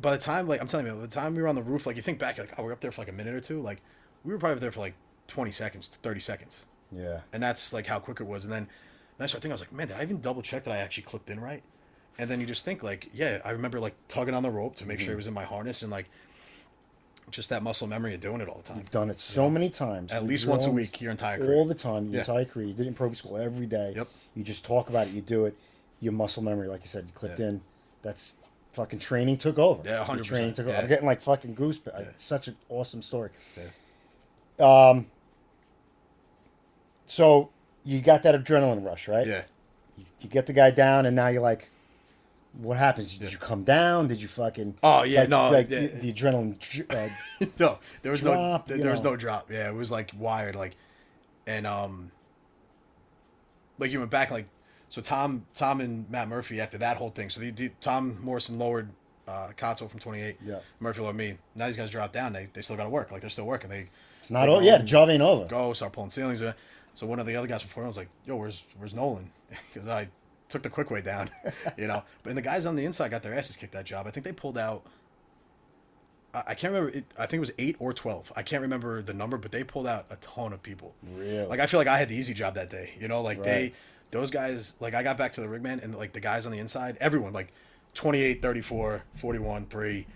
by the time, like I'm telling you, by the time we were on the roof, like you think back, like, oh, we're up there for like a minute or two. Like we were probably up there for like 20 seconds, 30 seconds. Yeah. And that's like how quick it was. And then I started thinking, I was like, "Man, did I even double check that I actually clipped in right?" And then you just think like, yeah, I remember like tugging on the rope to make sure it was in my harness, and like just that muscle memory of doing it all the time. You've done it so many times. At least once a week, your entire career. All the time, your entire career. You did it in pro school every day. Yep. You just talk about it. You do it. Your muscle memory, like you said, you clipped in. That's fucking training took over. Yeah, 100%. Training took over. Yeah. I'm getting like fucking goosebumps. It's such an awesome story. Yeah. So you got that adrenaline rush, right? Yeah. You get the guy down, and now you're like, what happens? Did you come down? Did you fucking? Oh yeah, like, no, like yeah. the adrenaline. No, there was drop, there was no drop. Yeah, it was like wired, like, and like you went back, like, so Tom and Matt Murphy after that whole thing. So Tom Morrison lowered Cotto from 28. Yeah. Murphy lowered me. Now these guys dropped down. They still got to work. Like they're still working. It's not over. Yeah, the job ain't over. Go start pulling ceilings. So one of the other guys before me was like, "Yo, where's Nolan?" Because I took the quick way down, you know. But the guys on the inside got their asses kicked that job. I think they pulled out. I can't remember. I think it was 8 or 12. I can't remember the number, but they pulled out a ton of people. Really? Like I feel like I had the easy job that day. You know, like Right. those guys. Like I got back to the rig man, and like the guys on the inside, everyone like 28, 34, 41, 3.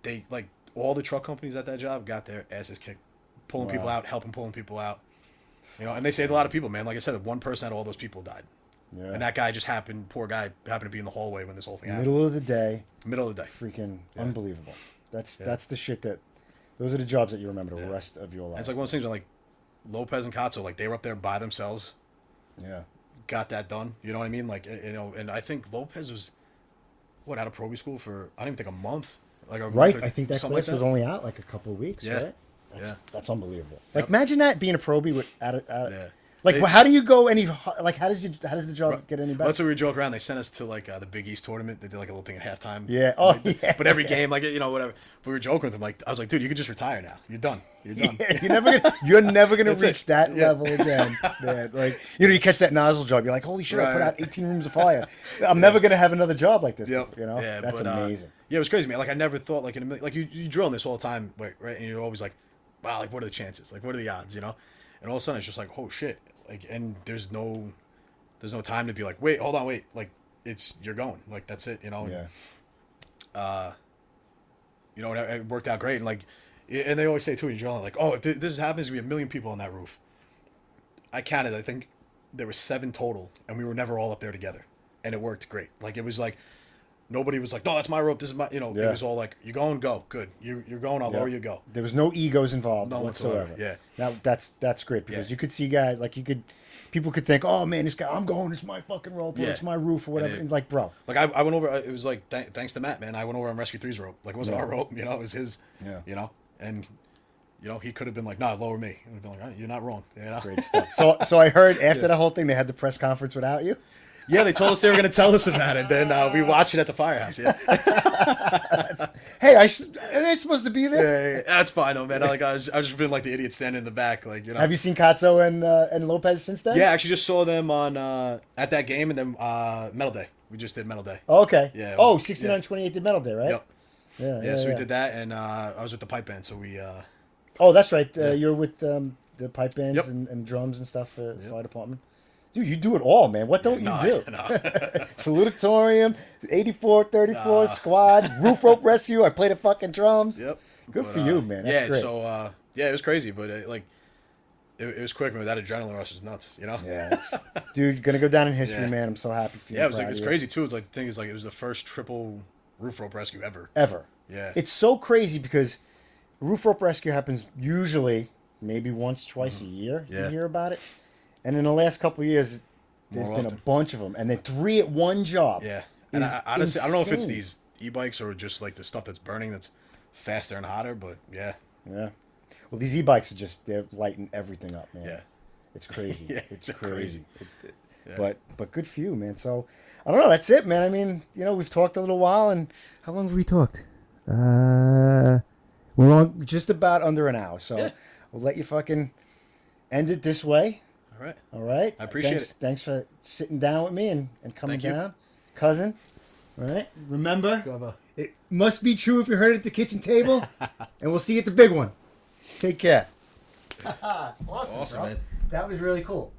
They like all the truck companies at that job got their asses kicked, pulling people out, helping pulling people out. You know, and they saved a lot of people, man. Like I said, 1% of all those people died. Yeah. And that guy just poor guy happened to be in the hallway when this whole thing happened. Middle of the day. Middle of the day. Freaking unbelievable. That's the shit those are the jobs that you remember the rest of your life. And it's like one of those things where like Lopez and Cotto, like they were up there by themselves. Yeah. Got that done. You know what I mean? Like, you know, and I think Lopez was, out of Pro school for, I don't even think a month. Like right. I think that class like was only out like a couple of weeks, right? That's unbelievable. Like imagine that being a probie with like, how do you go any? Like, how does the job get any better? That's what we joke around. They sent us to like the Big East tournament. They did like a little thing at halftime. Yeah. But every game, like whatever. But we were joking with them. Like I was like, dude, you could just retire now. You're done. You're done. Yeah, you're never gonna reach that level again, man. Like you catch that nozzle job. You're like, holy shit! I put out 18 rooms of fire. I'm never gonna have another job like this. Yep. You know. Yeah, that's amazing. Yeah, it was crazy, man. Like I never thought like like you drill in this all the time, right? And you're always like, wow, like what are the chances? Like what are the odds? You know. And all of a sudden it's just like, oh shit. Like, and there's no time to be like, wait, hold on, wait. Like, you're going. Like, that's it, you know? Yeah. You know, it worked out great. And, like, and they always say, too, you're like, oh, if this happens, there's going to be 1 million people on that roof. I counted, I think there were 7 total, and we were never all up there together. And it worked great. Like, it was like, nobody was like, no, that's my rope, this is my, you know, it was all like, you're going, go, good. You're going, I'll lower you, go. There was no egos involved whatsoever. Yeah. Now, that's great because you could see guys, like people could think, oh man, this guy, I'm going, it's my fucking rope, or it's my roof, or whatever. And like, bro. Like, I went over, it was like, thanks to Matt, man, I went over on Rescue 3's rope. Like, it wasn't our rope, you know, it was his, you know, and, you know, he could have been like, nah, lower me. He would have been like, you're not wrong. You know? Great stuff. So I heard after the whole thing, they had the press conference without you. Yeah, they told us they were going to tell us about it. Then we watched it at the firehouse. Yeah. Hey, I supposed to be there. Yeah, that's fine, though, man. Like I was just been like the idiot standing in the back, like you know. Have you seen Cotto and Lopez since then? Yeah, I actually just saw them on at that game, and then Metal Day. We just did Metal Day. Oh, okay. Yeah. 69-28 did Metal Day, right? Yep. Yeah. So we did that, and I was with the pipe band, so we. Oh, that's right. You're with the pipe bands and drums and stuff for the fire department. Dude, you do it all, man. What don't you do? No. Salutatorium, 84, 34 squad, roof rope rescue. I play the fucking drums. Yep. Good for you, man. That's great. So it was crazy, but it was quick, man. That adrenaline rush is nuts, you know. Yeah, dude, you're gonna go down in history, man. I'm so happy for you. Yeah, it was it's crazy too. It's like the thing is like it was the first triple roof rope rescue ever. Ever. Yeah. It's so crazy because Roof rope rescue happens usually maybe once, twice a year. You Yeah. hear about it, and in the last couple of years, there's More been a often. bunch of them, and then 3 at one job. Yeah. And is honestly, I don't know if it's insane. these e-bikes or just like the stuff that's burning that's faster and hotter, but yeah. Yeah. Well, these e-bikes are they're lighting everything up, man. Yeah. It's crazy. Yeah, It's they're crazy. crazy. Yeah. But good for you, man. So I don't know. That's it, man. I mean, we've talked a little while, and how long have we talked? We're on just about under an hour. So Yeah. we'll let you fucking end it this way. All right. All right. I appreciate thanks, it. Thanks for sitting down with me and coming Thank you. down, cousin. All right. Remember, Go it must be true if you heard it at the kitchen table, and we'll see you at the big one. Take care. Awesome, Awesome, bro. man. That was really cool.